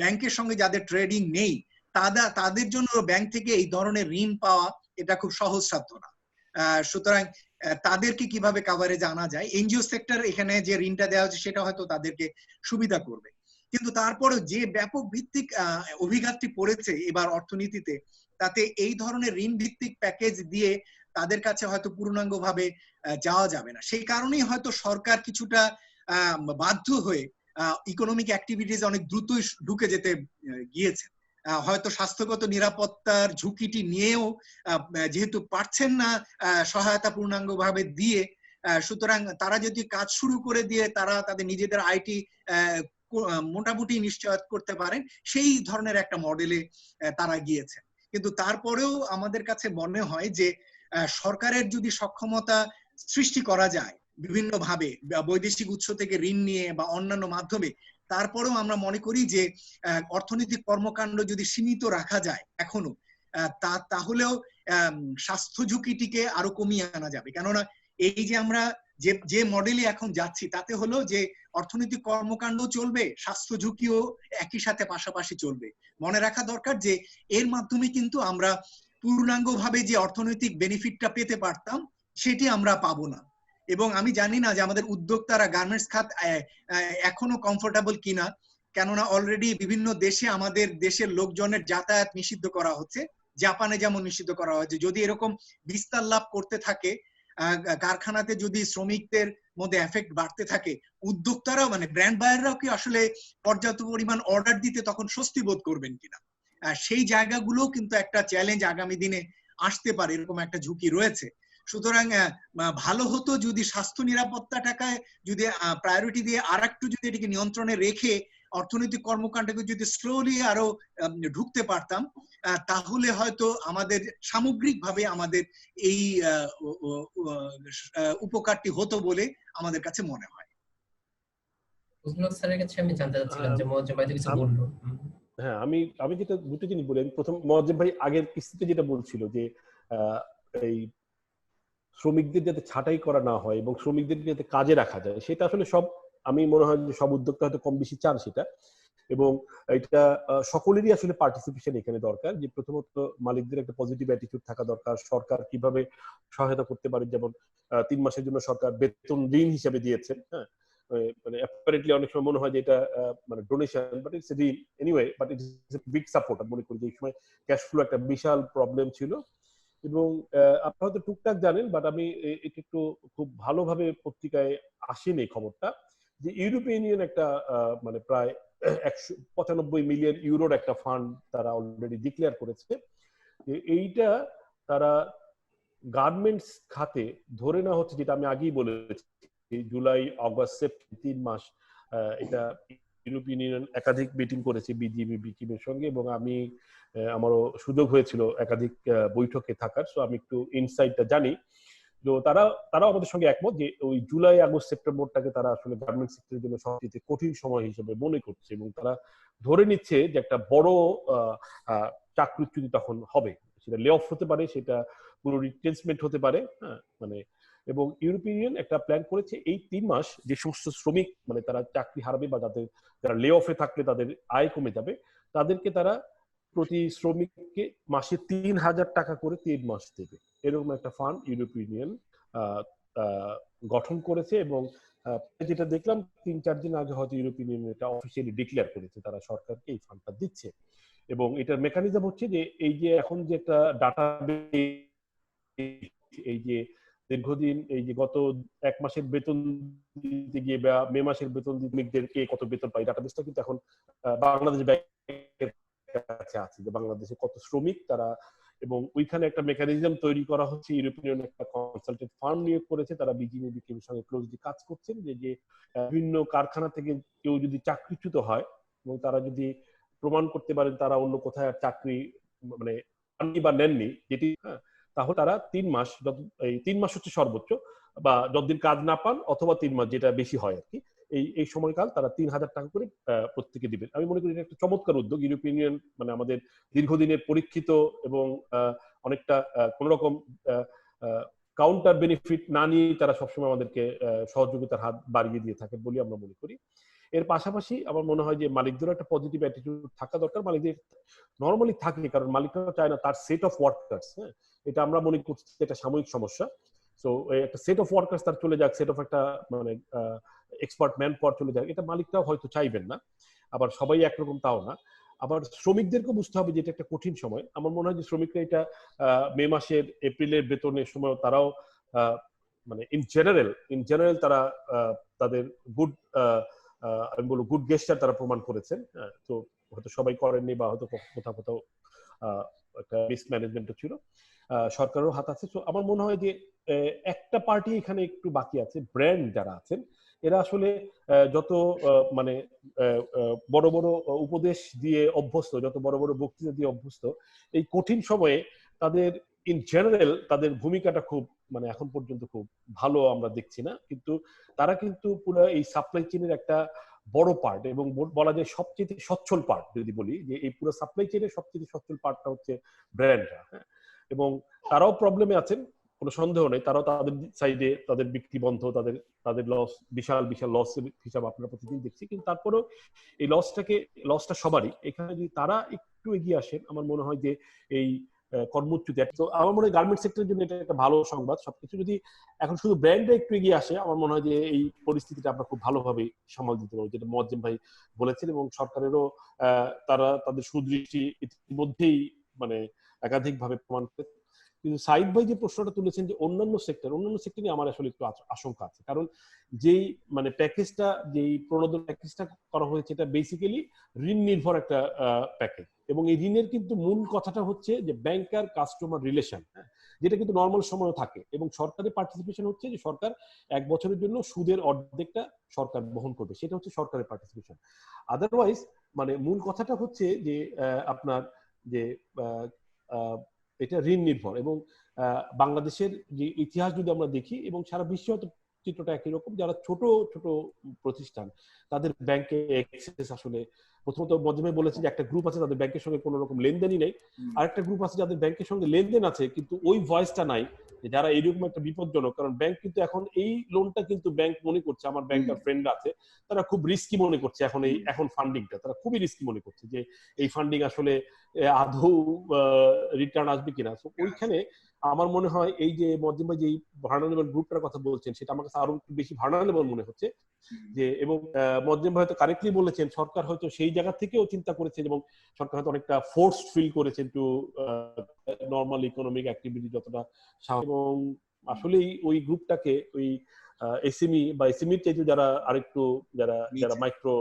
ব্যাংকের সঙ্গে যাদের ট্রেডিং নেই, তাদের জন্য ব্যাংক থেকে এই ধরনের ঋণ পাওয়া এটা খুব সহজসাধ্য না। সুতরাং তাদেরকে কিভাবে কাভারেজ আনা যায়, এনজিও সেক্টর এখানে যে ঋণটা দেওয়া হচ্ছে সেটা হয়তো তাদেরকে সুবিধা করবে। কিন্তু তারপরে যে ব্যাপক ভিত্তিক অভিঘাতটি পড়েছে এবার অর্থনীতিতে, তাতে এই ধরনের ঋণ ভিত্তিক প্যাকেজ দিয়ে তাদের কাছে হয়তো পূর্ণাঙ্গভাবে যাওয়া যাবে না। সেই কারণেই হয়তো সরকার কিছুটা বাধ্য হয়ে ইকোনমিক অ্যাক্টিভিটিজ অনেক দ্রুতই ঢুকে যেতে গিয়েছে। হয়তো স্বাস্থ্যগত নিরাপত্তার ঝুঁকিটি নিয়েও যেহেতু পারছেন না সহায়তা পূর্ণাঙ্গভাবে দিয়ে, সুতরাং তারা যদি কাজ শুরু করে দিয়ে তারা তাদের নিজেদের আইটি মোটামুটি নিশ্চয়তা করতে পারেন, সেই ধরনের একটা মডেলে তারা গিয়েছে। কিন্তু তারপরেও আমাদের কাছে মনে হয় যে সরকারের যদি সক্ষমতা সৃষ্টি করা যায় বিভিন্ন ভাবে, বৈদেশিক উৎস থেকে ঋণ নিয়ে বা অন্যান্য মাধ্যমে, তারপরেও আমরা মনে করি যে অর্থনৈতিক কর্মকাণ্ড যদি সীমিত রাখা যায় এখনো, তাহলেও স্বাস্থ্য ঝুঁকিটিকে আরো কমিয়ে আনা যাবে। কেননা এই যে আমরা যে মডেলে এখন যাচ্ছি, তাতে হলো যে অর্থনৈতিক কর্মকাণ্ড চলবে, স্বাস্থ্য ঝুঁকিও একই সাথে পাশাপাশি চলবে। মনে রাখা দরকার যে এর মাধ্যমে কিন্তু আমরা পূর্ণাঙ্গভাবে যে অর্থনৈতিক বেনিফিটটা পেতে পারতাম সেটি আমরা পাবো না। এবং আমি জানি না যে আমাদের উদ্যোক্তারা গার্মেন্টস খাত এখনো কমফোর্টেবল কিনা, কেননা অলরেডি বিভিন্ন দেশে আমাদের দেশের লোকজনের যাতায়াত নিষিদ্ধ করা হচ্ছে, জাপানে যেমন নিষিদ্ধ করা হয়েছে। যদি এরকম বিস্তার লাভ করতে থাকে, কারখানাতে যদি শ্রমিকদের মধ্যে এফেক্ট বাড়তে থাকে, উদ্যোক্তারাও মানে ব্র্যান্ড বায়াররাও কি আসলে পর্যাপ্ত পরিমাণ অর্ডার দিতে তখন স্বস্তি বোধ করবেন কিনা, সেই জায়গাগুলো কিন্তু একটা চ্যালেঞ্জ আগামী দিনে আসতে পারে, এরকম একটা ঝুঁকি রয়েছে। সুতরাং ভালো হতো যদি স্বাস্থ্য নিরাপত্তাটাকে যদি প্রায়োরিটি দিয়ে আর একটু যদি এটিকে নিয়ন্ত্রণে রেখে অর্থনৈতিক কর্মকাণ্ডকে যদি স্লোলি আরো ঢুকতে পারতাম, তাহলে হয়তো আমাদের সামগ্রিকভাবে আমাদের এই উপকারটি হতো বলে আমাদের কাছে মনে হয়। স্যারের কাছে আমি জানতে চাচ্ছিলাম যে মোয়াজ্জেম ভাই কিছু বললো। হ্যাঁ, আমি যেটা দুটো জিনিস বলি। আমি প্রথম মোয়াজ্জেম ভাই আগের কিস্তিতে যেটা বলছিল যে এই শ্রমিকদের যাতে ছাঁটাই করা না হয় এবং শ্রমিকদের যাতে কাজে রাখা যায়, সেটা আসলে সব, আমি মনে হয় যে সব উদ্যোক্তা হয়তো কম বেশি চান সেটা। এবং এটা সকলেরই আসলে পার্টিসিপেশন এখানে দরকার, যে প্রথমত মালিকদের একটা পজিটিভ অ্যাটিটিউড থাকা দরকার, সরকার কিভাবে সহায়তা করতে পারে, যেমন 3 মাসের জন্য সরকার বেতন ঋণ হিসেবে দিয়েছেন, হ্যাঁ, মানে অ্যাপারেন্টলি অনেক সময় মনে হয় যে এটা মানে ডোনেশন, বাট ইটস ঋণ anyway, but it's a big support. আমি মনে করি যে এই সময় ক্যাশ ফ্লো একটা বিশাল প্রবলেম ছিল। এবং আপনারা হয়তো টুকটাক জানেন, বাট আমি এটা একটু খুব ভালোভাবে পত্রিকায় আসেনি খবরটা, যে ইউরোপিয়ান ইউনিয়ন একটা মানে প্রায় 195 মিলিয়ন ইউরোর একটা ফান্ড তারা অলরেডি ডিক্লেয়ার করেছে। এইটা তারা গার্মেন্টস খাতে ধরে নেওয়া হচ্ছে, যেটা আমি আগেই বলেছি, জুলাই আগস্ট সেপ্টেম্বর 3 মাস এটা ইউরোপিয়ান ইউনিয়ন একাধিক মিটিং করেছে বিজিএমই বিকিমের সঙ্গে, এবং আমি আমারও সুযোগ হয়েছিল একাধিক বৈঠকে থাকার, সো আমি একটু ইনসাইটটা জানি। তো তারাও আমাদের সঙ্গে একমত যে ওই জুলাই আগস্ট সেপ্টেম্বরটাকে তারা আসলে গার্মেন্টস সেক্টরের জন্য সবচেয়ে কঠিন সময় হিসেবে মনে করছে, এবং তারা ধরে নিচ্ছে যে একটা বড় চাকরিচ্যুতি তখন হবে, সেটা লে অফ হতে পারে, সেটা পুরো রিপ্লেসমেন্ট হতে পারে, হ্যাঁ, মানে। এবং ইউরোপিয়ান ইউনিয়ন একটা প্ল্যান করেছে এই 3 মাস যে সমস্ত শ্রমিক মানে তারা চাকরি হারাবে বা যারা লে অফে থাকলে তাদের আয় কমে যাবে, তাদেরকে তারা প্রতি শ্রমিককে মাসে 3,000 টাকা করে 3 মাস দেবে, এরকম একটা ফান্ড ইউরোপিয়ান ইউনিয়ন গঠন করেছে। এবং যেটা দেখলাম 3-4 দিন আগে হয়তো ইউরোপিয়ান ইউনিয়ন এটা অফিসিয়ালি ডিক্লেয়ার করেছে, তারা সরকারকে এই ফান্ডটা দিচ্ছে। এবং এটার মেকানিজম হচ্ছে যে এই যে এখন যে একটা ডাটা, এই যে দীর্ঘদিন এই যে গত 1 মাসের বেতন দিতে গিয়ে বা মে মাসের বেতন দিতে কে কত বেতন পাই, ডাটাবেসটা কিন্তু এখন বাংলাদেশ ব্যাংকের কাছে আছে, যে বাংলাদেশে কত শ্রমিক তারা, এবং ওইখানে একটা মেকানিজম তৈরি করা হচ্ছে। ইউরোপিয়ান একটা কনসালটেন্ট ফার্ম নিয়োগ করেছে, তারা বিজিএমইএর সঙ্গে ক্লোজলি কাজ করছেন, যে বিভিন্ন কারখানা থেকে কেউ যদি চাকরিচ্যুত হয় এবং তারা যদি প্রমাণ করতে পারেন তারা অন্য কোথায় চাকরি মানে পাননি বা নেননি, যেটি, হ্যাঁ, তাহলে তারা 3 মাস, এই 3 মাস হচ্ছে সর্বোচ্চ, বা যতদিন কাজ না পান অথবা 3 মাস, যেটা বেশি হয় আর কি, এই সময়কাল তারা 3,000 টাকা করে প্রত্যেকে দিবেন। আমি মনে করি এটা একটা চমৎকার উদ্যোগ। ইউরোপিয়ান ইউনিয়ন মানে আমাদের দীর্ঘদিনের পরীক্ষিত এবং অনেকটা কোন রকম কাউন্টার বেনিফিট না নিয়ে তারা সবসময় আমাদেরকে সহযোগিতার হাত বাড়িয়ে দিয়ে থাকে বলে আমরা মনে করি। এর পাশাপাশি আমার মনে হয় যে মালিকদেরও একটা পজিটিভ অ্যাটিটিউড থাকা দরকার। মালিকদের নর্মালি থাকে, কারণ মালিকরা চায় না তার সেট অফ ওয়ার্কার্স, হ্যাঁ, এটা আমরা মনে করছি এটা সাময়িক সমস্যা। সো একটা সেট অফ ওয়ার্কার্স তার চলে যাক, সেট অফ একটা মানে এক্সপার্ট ম্যান পাওয়ার চলে যাক, এটা মালিকরাও হয়তো চাইবেন না। আবার সবাই একরকম তাও না। আবার শ্রমিকদেরকে বুঝতে হবে যে এটা একটা কঠিন সময়। আমার মনে হয় যে শ্রমিকরা এটা মে মাসের এপ্রিলের বেতনের সময় তারাও মানে ইন জেনারেল তারা তাদের গুড আমি বলবো গুড গেস্টার তারা প্রমাণ করেছেন। তো হয়তো সবাই করেননি, বা হয়তো কোথাও একটা মিসম্যানেজমেন্টও ছিল, সরকারেরও হাত আছে। তো আমার মনে হয় যে একটা পার্টি এখানে একটু বাকি আছে, ব্র্যান্ড যারা আছেন এরা আসলে যত মানে বড় বড় উপদেশ দিয়ে অভ্যস্ত, যত বড় বড় বক্তৃতা দিয়ে অভ্যস্ত, এই কঠিন সময়ে তাদের ইন জেনারেল তাদের ভূমিকাটা খুব মানে এখন পর্যন্ত খুব ভালো আমরা দেখছি না। কিন্তু তারা কিন্তু পুরো এই সাপ্লাই চেইনের একটা বড় পার্ট, এবং বলা যায় সবচেয়ে সচ্ছল পার্ট। যদি বলি যে এই পুরো সাপ্লাই চেইনের সবচেয়ে সচ্ছল পার্টটা হচ্ছে ব্র্যান্ডরা, হ্যাঁ, এবং তারাও প্রবলেমে আছেন, কোনো সন্দেহ নেই। তারাও তাদের সাইডে তাদের বিক্রি বন্ধ, তাদের লস, বিশাল লস হিসাব আপনারা প্রতিদিন দেখছি। কিন্তু তারপরেও এই লসটা সবারই। এখানে যদি তারা একটু এগিয়ে আসেন, আমার মনে হয় যে এই কর্মচ্যুতি, তো আমার মনে হয় গার্মেন্ট সেক্টরের জন্য এটা একটা ভালো সংবাদ। সবকিছু যদি এখন শুধু ব্র্যান্ডে একটু এগিয়ে আসে, আমার মনে হয় যে এই পরিস্থিতিটা আমরা খুব ভালোভাবে সামাল দিতে পারবো, যেটা মোয়াজ্জেম ভাই বলেছেন। এবং সরকারেরও তারা তাদের সুদৃষ্টি ইতিমধ্যেই মানে একাধিকভাবে প্রমাণ করেছে। কিন্তু সাইদ ভাই যে প্রশ্নটা তুলেছেন যে অন্যান্য সেক্টর নিয়ে আমার আসলে একটু আশঙ্কা আছে। কারণ যেই মানে প্যাকেজটা, যেই প্রণোদন প্যাকেজটা করা হয়েছে, এটা বেসিক্যালি ঋণ নির্ভর একটা প্যাকেজ, এবং এই ঋণের কিন্তু মূল কথাটা হচ্ছে যে ব্যাংকার কাস্টমার রিলেশন, যেটা কিন্তু নর্মাল সময়ও থাকে। এবং সরকারের পার্টিসিপেশন হচ্ছে যে সরকার 1 বছরের জন্য সুদের অর্ধেকটা সরকার বহন করবে, সেটা হচ্ছে সরকারের পার্টিসিপেশন। আদারওয়াইজ মানে মূল কথাটা হচ্ছে যে আপনার যে এটা ঋণ নির্ভর। এবং বাংলাদেশের যে ইতিহাস যদি আমরা দেখি, এবং সারা বিশ্বে হয়তো চিত্রটা একই রকম। যারা ছোট ছোট প্রতিষ্ঠান তাদের ব্যাংকে অ্যাক্সেস আসলে, প্রথমত মধ্যমে বলেছে যে একটা গ্রুপ আছে তাদের ব্যাংকের সঙ্গে কোনো রকম লেনদেনই নেই, আরেকটা গ্রুপ আছে যাদের ব্যাংকের সঙ্গে লেনদেন আছে কিন্তু ওই ভয়েসটা নাই, যারা এইরকম একটা বিপজ্জনক। কারণ ব্যাংক কিন্তু এখন এই লোনটা কিন্তু ব্যাংক মনে করছে, আমার ব্যাংকার ফ্রেন্ড আছে তারা খুব রিস্কি মনে করছে এখন ফান্ডিংটা তারা খুবই রিস্কি মনে করছে যে এই ফান্ডিং আসলে আদৌ রিটার্ন আসবে কিনা। তো ওইখানে আমার মনে হয় এই যে মধ্যম ভাই যে ভার্নারেবল গ্রুপটার কথা বলছেন সেটা আমার কাছে আরো বেশি ভার্নারেবল মনে হচ্ছে যে, এবং মধ্যম ভাই হয়তো কারেক্টলি বলেছেন সরকার হয়তো সেই জায়গা থেকেও চিন্তা করেছে এবং সরকার হয়তো অনেকটা ফোর্স ফিল করেছে টু নর্মাল ইকোনমিক অ্যাক্টিভিটি যতটা, এবং আসলেই ওই গ্রুপটাকে ওই এসএমই বা এসএমইর চাইতে যারা আরেকটু যারা যারা মাইক্রো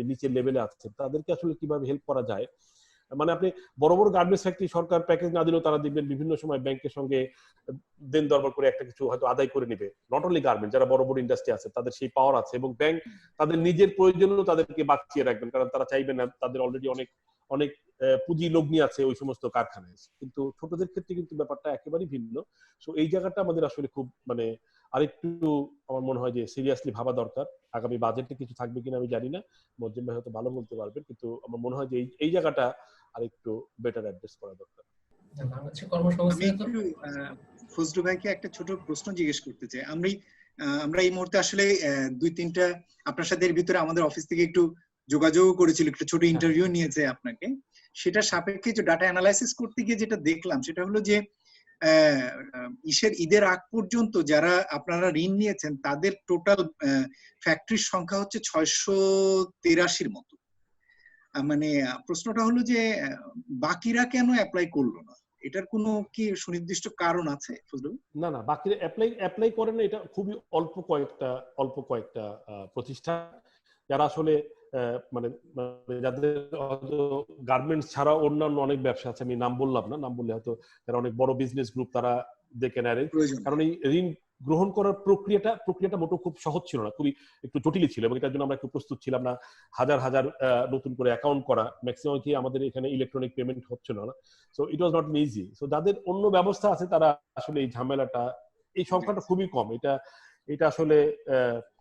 নিচের লেভেলে আছে তাদেরকে আসলে কিভাবে হেল্প করা যায়। মানে আপনি বড় বড় গার্মেন্টস ফ্যাক্টরি সরকার প্যাকেজ না দিলেও তারা দেখবেন বিভিন্ন সময় ব্যাংকের সঙ্গে দেন দরবার করে একটা কিছু হয়তো আদায় করে নেবে। নট অনলি গার্মেন্ট, যারা বড় বড় ইন্ডাস্ট্রি আছে তাদের সেই পাওয়ার আছে, এবং ব্যাংক তাদের নিজের প্রয়োজনেও তাদেরকে বাঁচিয়ে রাখবেন, কারণ তারা চাইবে না, তাদের অলরেডি অনেক অনেক পুঁজি লগ্নি আছে ওই সমস্ত কারখানায়। কিন্তু ছোটদের ক্ষেত্রে কিন্তু ব্যাপারটা একেবারেই ভিন্ন। সো এই জায়গাটা আমাদের আসলে খুব মানে আরেকটু আমার মনে হয় যে সিরিয়াসলি ভাবা দরকার। আগামী বাজেটে কিছু থাকবে কিনা আমি জানি না, মজ্জিম ভাই হয়তো ভালো বলতে পারবেন, কিন্তু আমার মনে হয় যে এই জায়গাটা আরেকটু বেটার অ্যাড্রেস করা দরকার। বাংলাদেশের কর্মসংস্থান তো ফজলু ভাইকে একটা ছোট প্রশ্ন জিজ্ঞেস করতে চাই। আমরা এই মুহূর্তে আসলে 2-3টা আপনার সাথে এর ভিতরে আমাদের অফিস থেকে একটু যোগাযোগ করেছিল, একটা ছোট ইন্টারভিউ নিয়েছে আপনাকে। সেটা সাপেক্ষে যে ডাটা অ্যানালাইসিস করতে গিয়ে যেটা দেখলাম সেটা হলো যে ঈদের আগ পর্যন্ত যারা আপনারা ঋণ নিয়েছেন তাদের টোটাল ফ্যাক্টরির সংখ্যা হচ্ছে 683-র মতো। মানে প্রশ্নটা হলো যে বাকিরা কেন অ্যাপ্লাই করলো না? এটার কোনো কি সুনির্দিষ্ট কারণ আছে ফজলু? না না, বাকিরা অ্যাপ্লাই করে না, এটা খুবই অল্প কয়েকটা প্রতিষ্ঠান যারা আসলে মানে যাদের গার্মেন্টস ছাড়া অন্যান্য অনেক ব্যবসা আছে, আমি নাম বললাম না, নাম বললে হয়তো যারা অনেক বড় বিজনেস গ্রুপ তারা দেখে নেয়। কারণ এই ঋণ গ্রহণ করার প্রক্রিয়াটা মোটেও খুব সহজ ছিল না, খুবই একটু জটিল ছিল, এবং এটার জন্য আমরা একটু প্রস্তুত ছিলাম না। হাজার নতুন করে অ্যাকাউন্ট করা, ম্যাক্সিমাম কি আমাদের এখানে ইলেকট্রনিক পেমেন্ট হচ্ছিল না। So it was not easy. So যাদের অন্য ব্যবস্থা আছে তারা আসলে এই ঝামেলাটা, এই সংখ্যাটা খুবই কম, এটা আসলে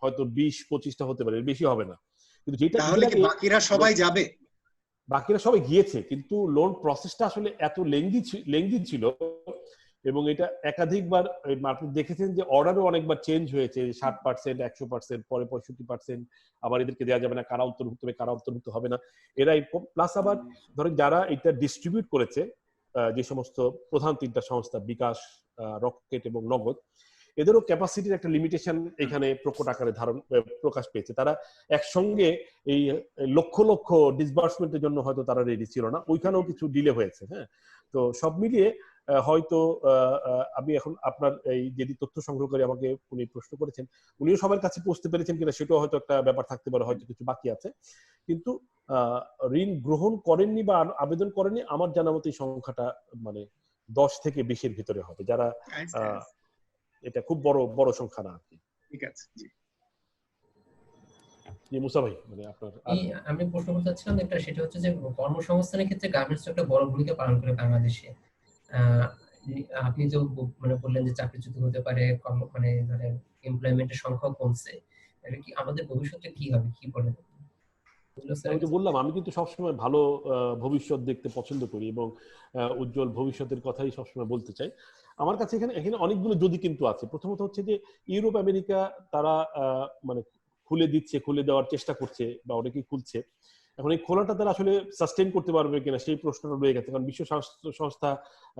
হয়তো 20-25টা হতে পারে, বেশি হবে না। কিন্তু যেটা বাকিরা সবাই যাবে, বাকিরা সবাই গিয়েছে, কিন্তু লোন প্রসেসটা আসলে এত লেংদি ছিল, এবং এটা একাধিকবার আপনি দেখেছেন যে অর্ডারও অনেকবার চেঞ্জ হয়েছে, 60%, 100%, পরে 65%, আবার এদেরকে দেওয়া যাবে না, কারা অন্তর্ভুক্ত হবে কারা অন্তর্ভুক্ত হবে না, এরাই প্লাস আবার ধরেন যারা এটা ডিস্ট্রিবিউট করেছে, যে সমস্ত প্রধান 3টা সংস্থা বিকাশ, রকেট এবং নগদ, এদেরও ক্যাপাসিটির একটা লিমিটেশন এখানে প্রকট আকারে প্রকাশ পেয়েছে। তারা একসঙ্গে এই লক্ষ লক্ষ ডিসবার্সমেন্টের জন্য হয়তো তারা রেডি ছিল না, ওইখানেও কিছু ডিলে হয়েছে। হ্যাঁ, তো সব মিলিয়ে হয়তো আমি এখন আপনার এই যদি তথ্য সংগ্রহকারী আমাকে উনি প্রশ্ন করেছেন, উনিও সবার কাছে পৌঁছতে পেরেছেন কিনা সেটাও হয়তো একটা ব্যাপার থাকতে পারে, হয়তো কিছু বাকি আছে। কিন্তু ঋণ গ্রহণ করেননি বা আবেদন করেননি আমার জানা মতো এই সংখ্যাটা মানে 10 থেকে 20-এর ভিতরে হবে, যারা এটা খুব বড় সংখ্যা না আর কি। ঠিক আছে, জি মুসা ভাই, মানে আপনার আমি প্রশ্ন করতে চাচ্ছিলাম একটা, সেটা হচ্ছে যে কর্মসংস্থানের ক্ষেত্রে গার্মেন্টস একটা বড় ভূমিকা পালন করে বাংলাদেশে। আপনি যে মানে বললেন যে চাকরিচ্যুত হতে পারে, মানে ধরেন এমপ্লয়মেন্টের সংখ্যা কমছে, এটা কি আমাদের ভবিষ্যতে কি হবে, কি বলেন? আমি তো বললাম আমি কিন্তু সবসময় ভালো ভবিষ্যৎ দেখতে পছন্দ করি এবং উজ্জ্বল ভবিষ্যতের কথাই সবসময় বলতে চাই। আমার কাছে এখানে অনেকগুলো যদি কিন্তু আছে। প্রথমত হচ্ছে যে ইউরোপ আমেরিকা তারা মানে খুলে দেওয়ার চেষ্টা করছে বা অনেকেই খুলছে। এখন এই খোলাটা তারা আসলে সাস্টেইন করতে পারবে কিনা সেই প্রশ্নটা রয়ে গেছে, কারণ বিশ্ব স্বাস্থ্য সংস্থা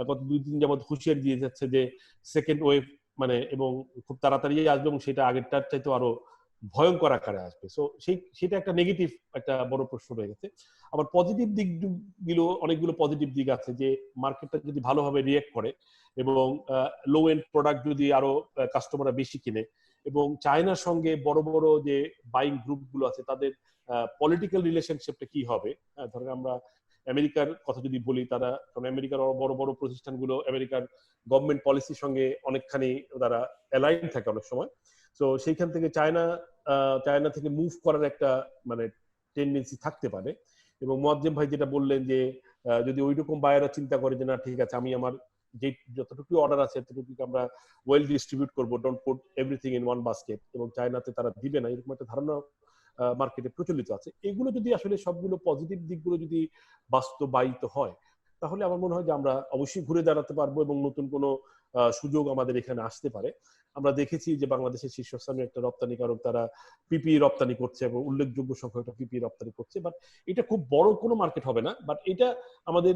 গত 2 দিন যাবত হুঁশিয়ারি দিয়ে যাচ্ছে যে সেকেন্ড ওয়েভ মানে এবং খুব তাড়াতাড়ি আসবে, এবং সেটা আগেরটার চাইতে আরো ভয়ঙ্কর আকারে আসবে। সো সেটা একটা নেগেটিভ একটা বড় প্রশ্ন রয়ে গেছে। আবার পজিটিভ দিকগুলো অনেকগুলো পজিটিভ দিক আছে, যে মার্কেটটা যদি ভালোভাবে রিঅ্যাক্ট করে এবং লো এন্ড প্রোডাক্ট যদি আরো কাস্টমাররা বেশি কিনে, এবং চায়নার সঙ্গে বড় বড় যে বাইং গ্রুপগুলো আছে তাদের পলিটিক্যাল রিলেশনশিপটা কি হবে। ধরেন আমরা আমেরিকার কথা যদি বলি, তারা কারণ আমেরিকার বড় বড় প্রতিষ্ঠানগুলো আমেরিকার গভর্নমেন্ট পলিসির সঙ্গে অনেকখানি তারা অ্যালাইন থাকে অনেক সময়। তো সেইখান থেকে চায়না থেকে মুভ করার একটা মানে টেন্ডেন্সি থাকতে পারে। এবং মুয়াজ্জেম ভাই যেটা বললেন যে যদি ওইরকম বায়াররা চিন্তা করে যে না ঠিক আছে আমি আমার যে যতটুকু অর্ডার আছে ততটুকু আমরা ওয়েল ডিস্ট্রিবিউট করবো, don't put everything in one basket, এবং চায়নাতে তারা দিবে না এরকম একটা ধারণা মার্কেটে প্রচলিত আছে। এগুলো যদি আসলে সবগুলো পজিটিভ দিকগুলো যদি বাস্তবায়িত হয়, তাহলে আমার মনে হয় যে আমরা অবশ্যই ঘুরে দাঁড়াতে পারবো এবং নতুন কোনো সুযোগ আমাদের এখানে আসতে পারে। আমরা দেখেছি যে বাংলাদেশের শীর্ষস্থানীয় একটা রপ্তানিকারক তারা পিপি রপ্তানি করছে এবং উল্লেখযোগ্য সংখ্যক একটা পিপি রপ্তানি করছে, বাট এটা খুব বড় কোনো মার্কেট হবে না। বাট এটা আমাদের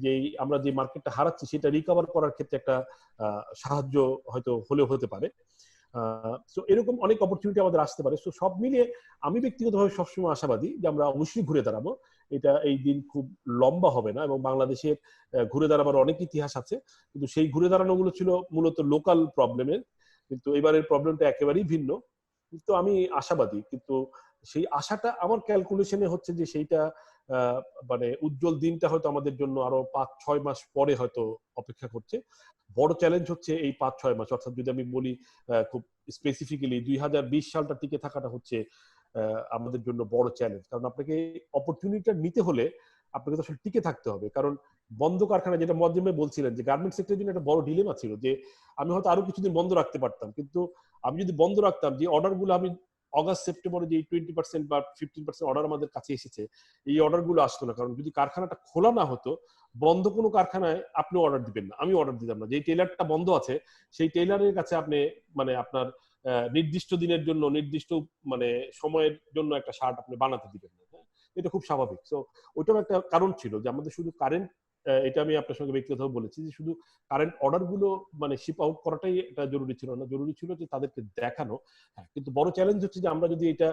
যে আমরা যে মার্কেটটা হারাচ্ছি সেটা রিকভার করার ক্ষেত্রে একটা সাহায্য হয়তো হলেও হতে পারে। সো এরকম অনেক অপরচুনিটি আমাদের আসতে পারে। সো সব মিলিয়ে আমি ব্যক্তিগতভাবে সবসময় আশাবাদী যে আমরা অবশ্যই ঘুরে দাঁড়াবো। এটা এই দিন খুব লম্বা হবে না, এবং বাংলাদেশের ঘুরে দাঁড়াবার অনেক ইতিহাস আছে, কিন্তু সেই ঘুরে দাঁড়ানোগুলো ছিল মূলত লোকাল প্রবলেমের, কিন্তু এবারের প্রবলেমটা একেবারেই ভিন্ন। কিন্তু আমি আশাবাদী, কিন্তু সেই আশাটা আমার ক্যালকুলেশনে হচ্ছে যে সেইটা মানে উজ্জ্বল দিনটা হয়তো আমাদের জন্য আরো 5-6 মাস পরে হয়তো অপেক্ষা করছে। বড় চ্যালেঞ্জ হচ্ছে এই 5-6 মাস, অর্থাৎ যদি আমি বলি খুব স্পেসিফিক্যালি 2020 সালটা টিকে থাকাটা হচ্ছে আমাদের জন্য বড় চ্যালেঞ্জ। কারণ আপনাকে অপরচুনিটিটা নিতে হলে আপনাকে তো আসলে টিকে থাকতে হবে। কারণ বন্ধ কারখানা, যেটা মজ্জেম ভাই বলছিলেন যে গার্মেন্টস সেক্টরের জন্য একটা বড় ডিলেমা ছিল যে আমি হয়তো আরো কিছুদিন বন্ধ রাখতে পারতাম, কিন্তু আমি যদি বন্ধ রাখতাম, যে অর্ডারগুলো আমি অগাস্ট সেপ্টেম্বরে যে 20% বা 15% অর্ডার আমাদের কাছে এসেছে, এই অর্ডারগুলো আসতো না। কারণ যদি কারখানাটা খোলা না হতো, বন্ধ কোনো কারখানায় আপনি অর্ডার দিবেন না, আমি অর্ডার দিতাম না। যে টেইলারটা বন্ধ আছে সেই টেইলারের কাছে আপনি মানে আপনার নির্দিষ্ট দিনের জন্য নির্দিষ্ট মানে সময়ের জন্য একটা শার্ট আপনি বানাতে দিবেন না। এটা খুব স্বাভাবিক। সো ওইটার একটা কারণ ছিল যে আমাদের শুধু কারেন্ট, এটা আমি আপনার সঙ্গে ব্যক্তিগতভাবে বলেছি যে শুধু কারেন্ট অর্ডার গুলো মানে শিপ আউট করাটাই এটা জরুরি ছিল না, জরুরি ছিল যে তাদেরকে দেখানো। হ্যাঁ, কিন্তু বড় চ্যালেঞ্জ হচ্ছে যে আমরা যদি এটা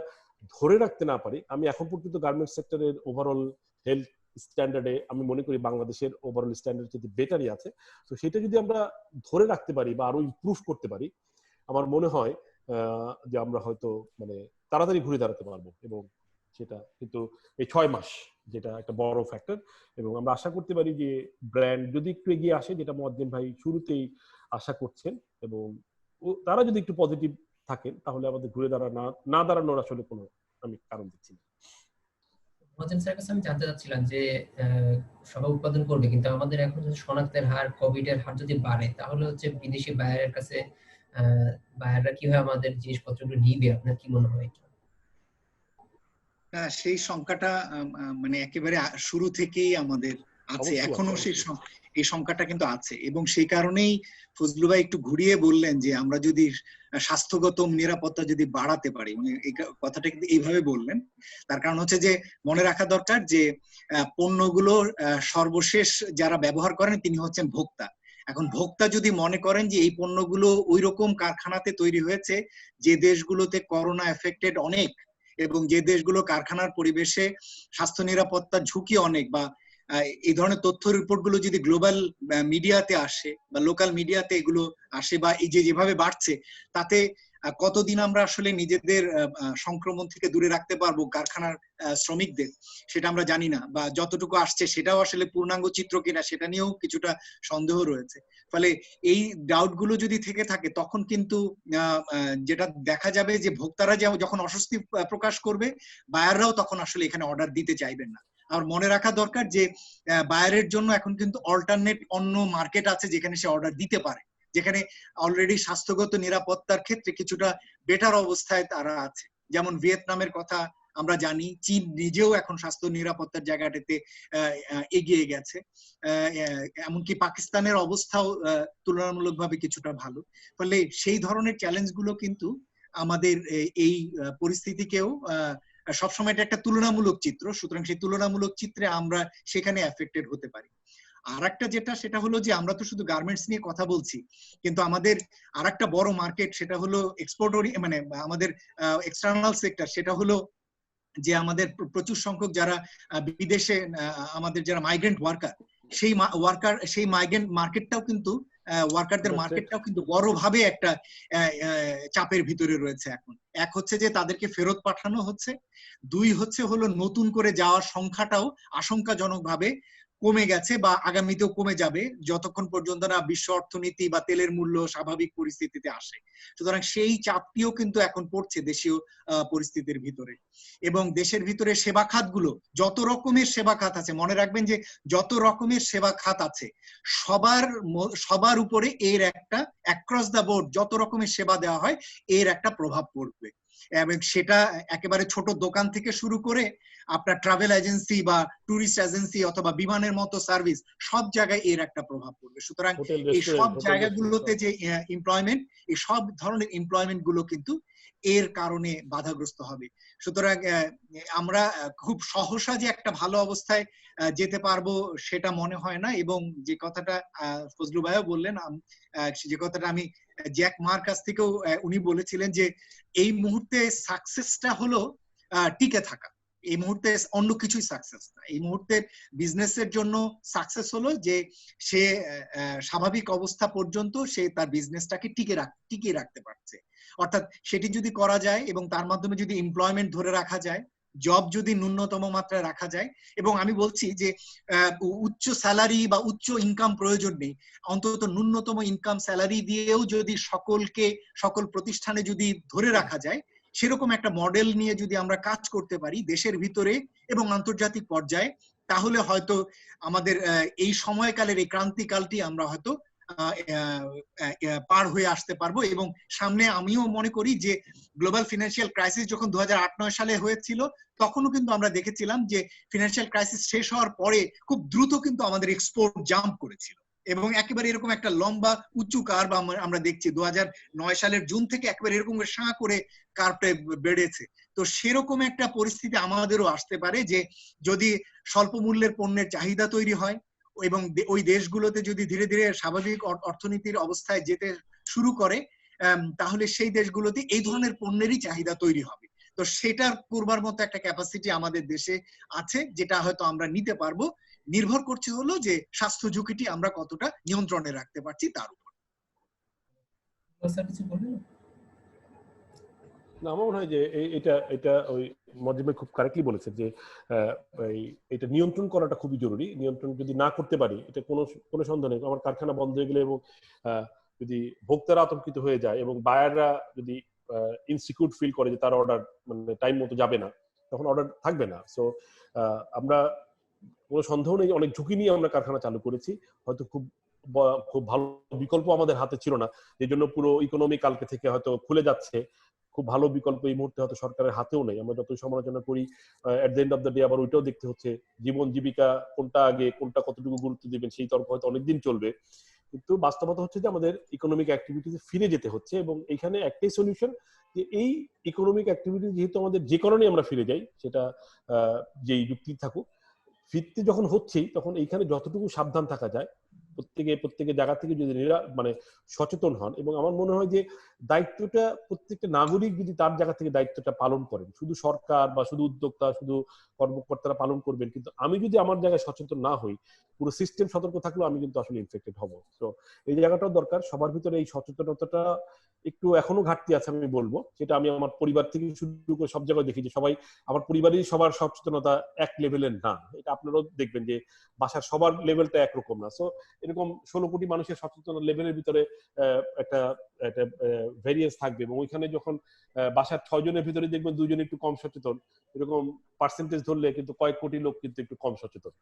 ধরে রাখতে না পারি। আমি এখন পর্যন্ত গার্মেন্টস সেক্টরের ওভারঅল হেলথ স্ট্যান্ডার্ডে আমি মনে করি বাংলাদেশের ওভারঅল স্ট্যান্ডার্ড যদি বেটারই আছে। তো সেটা যদি আমরা ধরে রাখতে পারি বা আরো ইমপ্রুভ করতে পারি, আমার মনে হয় যে আমরা হয়তো মানে তাড়াতাড়ি ঘুরে দাঁড়াতে পারবো। এবং সেটা কিন্তু এই 6 মাস যেটা একটা বড় ফ্যাক্টর, এবং আমরা আশা করতে পারি যে ব্র্যান্ড যদি একটু এগিয়ে আসে, যেটা মুয়াজ্জেম ভাই শুরুতেই আশা করছেন, এবং তারা যদি একটু পজিটিভ থাকেন, তাহলে আমাদের ঘুরে না দাঁড়ানোর আসলে কোনো আমি কারণ দেখছি না। মুয়াজ্জেম স্যারের কাছে আমি জানতে চাচ্ছিলাম যে সবাই উৎপাদন করবে, কিন্তু আমাদের এখন যদি শনাক্তের হার, কোভিড এর হার যদি বাড়ে, তাহলে হচ্ছে বিদেশি বায়ারের কাছে বায়াররা কিভাবে আমাদের জিনিসপত্রগুলো নিবে? আপনার কি মনে হয়? সেই সংখ্যাটা মানে একেবারে শুরু থেকেই আমাদের আছে, এখনো এই সংখ্যাটা কিন্তু আছে। এবং সেই কারণেই ফজলু ভাই একটু ঘুরিয়ে বললেন যে আমরা যদি স্বাস্থ্যগত নিরাপত্তা যদি বাড়াতে পারি, মানে এই কথাটা কিন্তু এইভাবে বললেন। তার কারণ হচ্ছে যে মনে রাখা দরকার যে পণ্যগুলো সর্বশেষ যারা ব্যবহার করেন তিনি হচ্ছেন ভোক্তা। এখন ভোক্তা যদি মনে করেন যে এই পণ্যগুলো ওই রকম কারখানাতে তৈরি হয়েছে যে দেশগুলোতে করোনা এফেক্টেড অনেক, এবং যে দেশগুলো কারখানার পরিবেশে স্বাস্থ্য নিরাপত্তার ঝুঁকি অনেক, বা এই ধরনের তথ্য রিপোর্ট গুলো যদি গ্লোবাল মিডিয়াতে আসে বা লোকাল মিডিয়াতে এগুলো আসে, বা এই যে যেভাবে বাড়ছে, তাতে কতদিন আমরা আসলে নিজেদের সংক্রমণ থেকে দূরে রাখতে পারবো কারখানার শ্রমিকদের, সেটা আমরা জানি না। বা যতটুকু আসছে সেটাও আসলে পূর্ণাঙ্গ চিত্র কিনা সেটা নিয়েও কিছুটা সন্দেহ রয়েছে। ফলে এই ডাউট গুলো যদি থেকে থাকে, তখন কিন্তু যেটা দেখা যাবে যে ভোক্তারা যখন অস্বস্তি প্রকাশ করবে, বায়াররাও তখন আসলে এখানে অর্ডার দিতে চাইবেন না। আর মনে রাখা দরকার যে বায়ারের জন্য এখন কিন্তু অল্টারনেট অন্য মার্কেট আছে যেখানে সে অর্ডার দিতে পারে, যেখানে অলরেডি স্বাস্থ্যগত নিরাপত্তার ক্ষেত্রে কিছুটা বেটার অবস্থায় তারা আছে। যেমন ভিয়েতনামের কথা আমরা জানি, চীন নিজেও এখন স্বাস্থ্য নিরাপত্তার জায়গাটাতে এগিয়ে গেছে, এমনকি পাকিস্তানের অবস্থাও তুলনামূলকভাবে কিছুটা ভালো। ফলে সেই ধরনের চ্যালেঞ্জগুলো কিন্তু আমাদের এই পরিস্থিতিকেও সবসময় এটা একটা তুলনামূলক চিত্র, সুতরাং সেই তুলনামূলক চিত্রে আমরা সেখানে এফেক্টেড হতে পারি। আর একটা যেটা, সেটা হলো যে আমরা তো শুধু গার্মেন্টস নিয়ে কথা বলছি, কিন্তু আমাদের আর একটা বড় মার্কেট সেটা হলো এক্সপোর্ট, মানে আমাদের এক্সটার্নাল সেক্টর, সেটা হলো যে আমাদের প্রচুর সংখ্যক যারা বিদেশে আমাদের যারা মাইগ্রেন্ট ওয়ার্কার, সেই মাইগ্রেন্ট মার্কেটটাও কিন্তু ওয়ার্কারদের মার্কেটটাও কিন্তু বড়ভাবে একটা চাপের ভিতরে রয়েছে এখন। এক হচ্ছে যে তাদেরকে ফেরত পাঠানো হচ্ছে, দুই হচ্ছে হলো নতুন করে যাওয়ার সংখ্যাটাও আশঙ্কাজনকভাবে কমে গেছে বা আগামীতেও কমে যাবে যতক্ষণ পর্যন্ত না বিশ্ব অর্থনীতি বা তেলের মূল্য স্বাভাবিক পরিস্থিতিতে আসে। সুতরাং সেই চাপটিও কিন্তু এখন পড়ছে দেশীয় পরিস্থিতির ভিতরে। এবং দেশের ভিতরে সেবা খাতগুলো, যত রকমের সেবা খাত আছে, মনে রাখবেন যে যত রকমের সেবা খাত আছে সবার উপরে এর একটা অ্যাক্রস দ্য বোর্ড যত রকমের সেবা দেওয়া হয় এর একটা প্রভাব পড়বে। এবং সেটা একেবারে ছোট দোকান থেকে শুরু করে আপনার ট্রাভেল এজেন্সি বা ট্যুরিস্ট এজেন্সি অথবা বিমানের মতো সার্ভিস, সব জায়গায় এর একটা প্রভাব পড়বে। সুতরাং এই সব জায়গাগুলোতে যে এমপ্লয়মেন্ট, এই সব ধরনের এমপ্লয়মেন্ট গুলো কিন্তু এর কারণে বাধাগ্রস্ত হবে। সুতরাং আমরা খুব সহসা যে একটা ভালো অবস্থায় যেতে পারবো সেটা মনে হয় না। এবং যে কথাটা ফজলু ভাইও বললেন, যে কথাটা আমি জ্যাক মার কাছ থেকেও উনি বলেছিলেন যে এই মুহূর্তে সাকসেসটা হলো টিকে থাকা, এই মুহূর্তে অন্য কিছুই সাকসেস না। এই মুহূর্তে বিজনেসের জন্য সাকসেস হলো যে সে স্বাভাবিক অবস্থা পর্যন্ত সে তার বিজনেসটাকে টিকিয়ে রাখতে পারছে। অর্থাৎ সেটি যদি করা যায় এবং তার মাধ্যমে যদি এমপ্লয়মেন্ট ধরে রাখা যায়, জব যদি ন্যূনতম মাত্রায় রাখা যায়, এবং আমি বলছি যে উচ্চ স্যালারি বা উচ্চ ইনকাম প্রয়োজন নেই, অন্তত ন্যূনতম ইনকাম স্যালারি দিয়েও যদি সকল প্রতিষ্ঠানে যদি ধরে রাখা যায়, সেরকম একটা মডেল নিয়ে যদি আমরা কাজ করতে পারি দেশের ভিতরে এবং আন্তর্জাতিক পর্যায়ে, তাহলে হয়তো আমাদের এই সময়কালের এই ক্রান্তিকালটি আমরা হয়তো পার হয়ে আসতে পারবো। এবং সামনে আমিও মনে করি যে গ্লোবাল ফিনান্সিয়াল ক্রাইসিস যখন 2008-9 সালে হয়েছিল, তখনও কিন্তু আমরা দেখেছিলাম যে ফিনান্সিয়াল ক্রাইসিস শেষ হওয়ার পরে খুব দ্রুত কিন্তু আমাদের এক্সপোর্ট জাম্প করেছিল এবং একেবারে এরকম একটা লম্বা উঁচু কার্ভ আমরা দেখছি 2009 সালের জুন থেকে একেবারে এরকম সাঁ করে কার্ভটা বেড়েছে। তো সেরকম একটা পরিস্থিতি আমাদেরও আসতে পারে যে যদি স্বল্প মূল্যের পণ্যের চাহিদা তৈরি হয় এবং ওই দেশগুলোতে যদি ধীরে ধীরে স্বাভাবিক অর্থনীতির অবস্থায় যেতে শুরু করে, তাহলে সেই দেশগুলোতে এই ধরনের পণ্যেরই চাহিদা তৈরি হবে। তো সেটার করবার মতো একটা ক্যাপাসিটি আমাদের দেশে আছে, যেটা হয়তো আমরা নিতে পারবো। নির্ভর করছে হলো যে স্বাস্থ্য ঝুঁকিটি আমরা কতটা নিয়ন্ত্রণে রাখতে পারছি তার উপর। না, আমার মনে হয় যে এটা ওই মজিদ ভাই খুব কারেক্টলি বলেছেন যে এটা নিয়ন্ত্রণ করাটা খুবই জরুরি। নিয়ন্ত্রণ যদি না করতে পারি, এটা কোনো সন্দেহ নেই, আমার কারখানা বন্ধ হয়ে গেলে এবং যদি ভোক্তারা আতঙ্কিত হয়ে যায় এবং বায়াররা যদি ইনসিকিউর ফিল করে যে তার অর্ডার মানে টাইম মতো যাবে না, তখন অর্ডার থাকবে না। সো আমরা কোনো সন্দেহ নেই অনেক ঝুঁকি নিয়ে আমরা কারখানা চালু করেছি, হয়তো খুব ভালো বিকল্প আমাদের হাতে ছিল না, এই জন্য পুরো ইকোনমি কালকে থেকে হয়তো খুলে যাচ্ছে। খুব ভালো বিকল্প এই মুহূর্তে হয়তো সরকারের হাতেও নেই। আমরা যতই সমালোচনা করি, at the end of the day আবার ওইটাও দেখতে হচ্ছে, জীবন জীবিকা কোনটা আগে, কোনটা কতটুকু গুরুত্ব দিবেন, সেই তর্ক হয়তো অনেকদিন চলবে। কিন্তু বাস্তবতা হচ্ছে যে আমাদের ইকোনমিক অ্যাক্টিভিটিতে ফিরে যেতে হচ্ছে এবং এখানে একটাই সলিউশন যে এই ইকোনমিক অ্যাক্টিভিটি যেহেতু আমাদের যে কারণে আমরা ফিরে যাই, সেটা যেই যুক্তি থাকুক, ফিরতে যখন হচ্ছেই তখন এইখানে যতটুকু সাবধান থাকা যায়, প্রত্যেকের জায়গা থেকে যদি মানে সচেতন হন, এবং আমার মনে হয় যে দায়িত্বটা প্রত্যেকটা নাগরিক যদি তার জায়গা থেকে দায়িত্বটা পালন করেন, শুধু সরকার বা শুধু উদ্যোক্তা, শুধু কর্মকর্তারা পালন করবেন, কিন্তু আমি যদি আমার জায়গায় সচেতন না হই, পুরো সিস্টেম সতর্ক থাকলেও আমি কিন্তু আসলে ইনফেক্টেড হব। তো এই জায়গাটাও দরকার, সবার ভিতরে এই সচেতনতাটা একটু এখনো ঘাটতি আছে আমি বলবো। সেটা আমি আমার পরিবার থেকে শুরু করে সব জায়গায় দেখি যে সবাই, আমার পরিবারেই সবার সচেতনতা এক লেভেলের না। এটা আপনারাও দেখবেন যে বাসার সবার লেভেলটা একরকম না। সো এরকম 16 কোটি মানুষের সচেতন লেভেলের ভিতরে একটা ভেরিয়েন্স থাকবে, এবং ওইখানে যখন বাসার 6 জনের ভিতরে দেখবেন 2 জন একটু কম সচেতন, এরকম পার্সেন্টেজ ধরলে কিন্তু কয়েক কোটি লোক কিন্তু একটু কম সচেতন।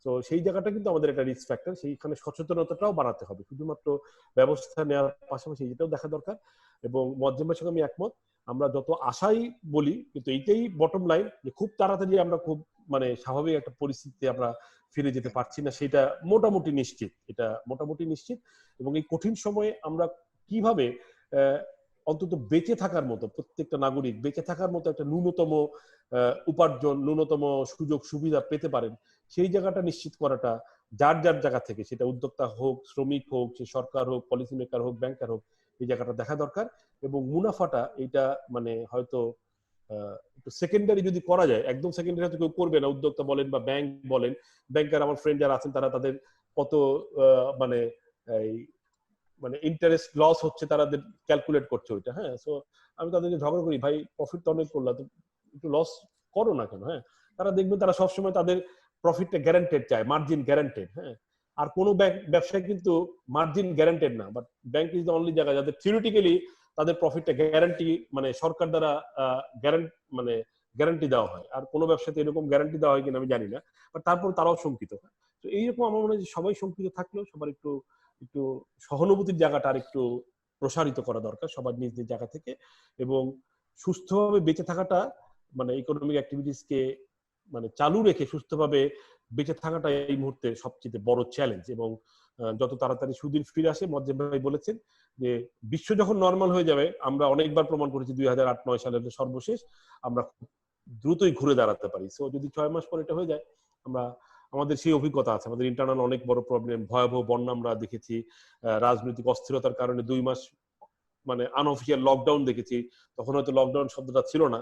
তো সেই জায়গাটা কিন্তু আমাদের একটা রিস্ক ফ্যাক্টর, সেইখানে সচেতনতাটাও বাড়াতে হবে, শুধুমাত্র ব্যবস্থা নেওয়ার পাশাপাশি এটাও দেখা দরকার। এবং মজ্জেমের সঙ্গে আমি একমত, আমরা যত আশাই বলি কিন্তু এইটাই বটম লাইন, যে খুব তাড়াতাড়ি আমরা খুব মানে স্বাভাবিক একটা পরিস্থিতিতে আমরা ফিরে যেতে পারছি না, সেটা মোটামুটি নিশ্চিত। এটা মোটামুটি নিশ্চিত। এবং এই কঠিন সময়ে আমরা কিভাবে অন্তত বেঁচে থাকার মতো, প্রত্যেকটা নাগরিক বেঁচে থাকার মতো একটা ন্যূনতম উপার্জন, ন্যূনতম সুযোগ সুবিধা পেতে পারেন, সেই জায়গাটা নিশ্চিত করাটা যার যার জায়গা থেকে, সেটা উদ্যোক্তা হোক, শ্রমিক হোক, সে সরকার হোক, পলিসি মেকার হোক, ব্যাংকার হোক, এই জায়গাটা দেখা দরকার। এবং মুনাফাটা এটা মানে হয়তো একটু সেকেন্ডারি যদি করা যায়, একদম সেকেন্ডারি হয়তো কেউ করবে না, উদ্যোক্তা বলেন বা ব্যাংক বলেন, ব্যাংকার আমার ফ্রেন্ড যারা আছেন তারা তাদের কত মানে মানে ইন্টারেস্ট লস হচ্ছে তাদের ক্যালকুলেট করছে ওইটা। হ্যাঁ, সো আমি তাদেরকে ঝগড়া করি, ভাই প্রফিট তো অনেক করলা, তো একটু লস করো না কেন? হ্যাঁ, তারা দেখবেন তারা সবসময় তাদের প্রফিটটা গ্যারান্টেড চায়, মার্জিন গ্যারান্টেড। হ্যাঁ, আর কোনো ব্যবসায় কিন্তু মার্জিন গ্যারান্টেড না, but bank is the only জায়গা যাদের থিওরিটিক্যালি তাদের প্রফিটটা গ্যারান্টি, মানে সরকার দ্বারা গ্যারান্টি দেওয়া হয়। আর কোনো ব্যবসাতে এরকম গ্যারান্টি দেওয়া হয় কিনা আমি জানি না, বাট তারপর তারাও শঙ্কিত। তো এইরকম আমার মনে হয় যে সবাই শঙ্কিত থাকলেও সবার একটু একটু সহানুভূতির জায়গাটা আর একটু প্রসারিত করা দরকার সবার নিজ নিজ জায়গা থেকে, এবং সুস্থভাবে বেঁচে থাকাটা, মানে ইকোনমিক অ্যাক্টিভিটিসকে মানে চালু রেখে সুস্থভাবে বেঁচে থাকাটা এই মুহূর্তে সবচেয়ে বড় চ্যালেঞ্জ। এবং যত তাড়াতাড়ি সুদিন ফিরে আসে, মজ্জেম ভাই বলেছেন যে বিশ্ব যখন নর্মাল হয়ে যাবে, আমরা অনেকবার প্রমাণ করেছি 2008-9 সালের সর্বশেষ, আমরা দ্রুতই ঘুরে দাঁড়াতে পারি। সো যদি 6 মাস পর এটা হয়ে যায়, আমাদের সেই অভিজ্ঞতা আছে। আমাদের ইন্টারনাল অনেক বড় প্রবলেম, ভয়াবহ বন্যা আমরা দেখেছি, রাজনৈতিক অস্থিরতার কারণে 2 মাস মানে আনঅফিসিয়াল লকডাউন দেখেছি। তখন হয়তো লকডাউন শব্দটা ছিল না,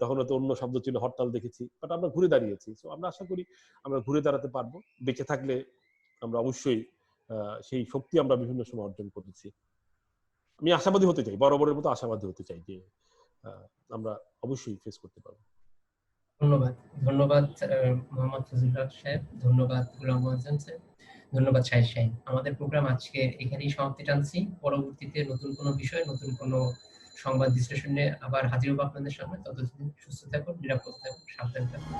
তখন হয়তো অন্য শব্দ ছিল, হরতাল দেখেছি, বাট আমরা ঘুরে দাঁড়িয়েছি। সো আমরা আশা করি আমরা ঘুরে দাঁড়াতে পারবো, বেঁচে থাকলে আমরা অবশ্যই সেই শক্তি আমরা বিভিন্ন সময় অর্জন করেছি। আমি আশাবাদী হতে চাই, বরাবরের মতো আশাবাদী হতে চাই যে আমরা অবশ্যই ফেস করতে পারবো। ধন্যবাদ। ধন্যবাদ মোহাম্মদ ফজলুল হক সাহেব, ধন্যবাদ গোলাম মোয়াজ্জেম সাহেব, ধন্যবাদ শাহিদ শাহিন। আমাদের প্রোগ্রাম আজকে এখানেই সমাপ্তি টানছি। পরবর্তীতে নতুন কোনো বিষয়, নতুন কোনো সংবাদ বিশ্লেষণ নিয়ে আবার হাজির হবো আপনাদের সামনে। ততদিন সুস্থ থাকুন, নিরাপদ থাকুন, সাবধান থাকুন।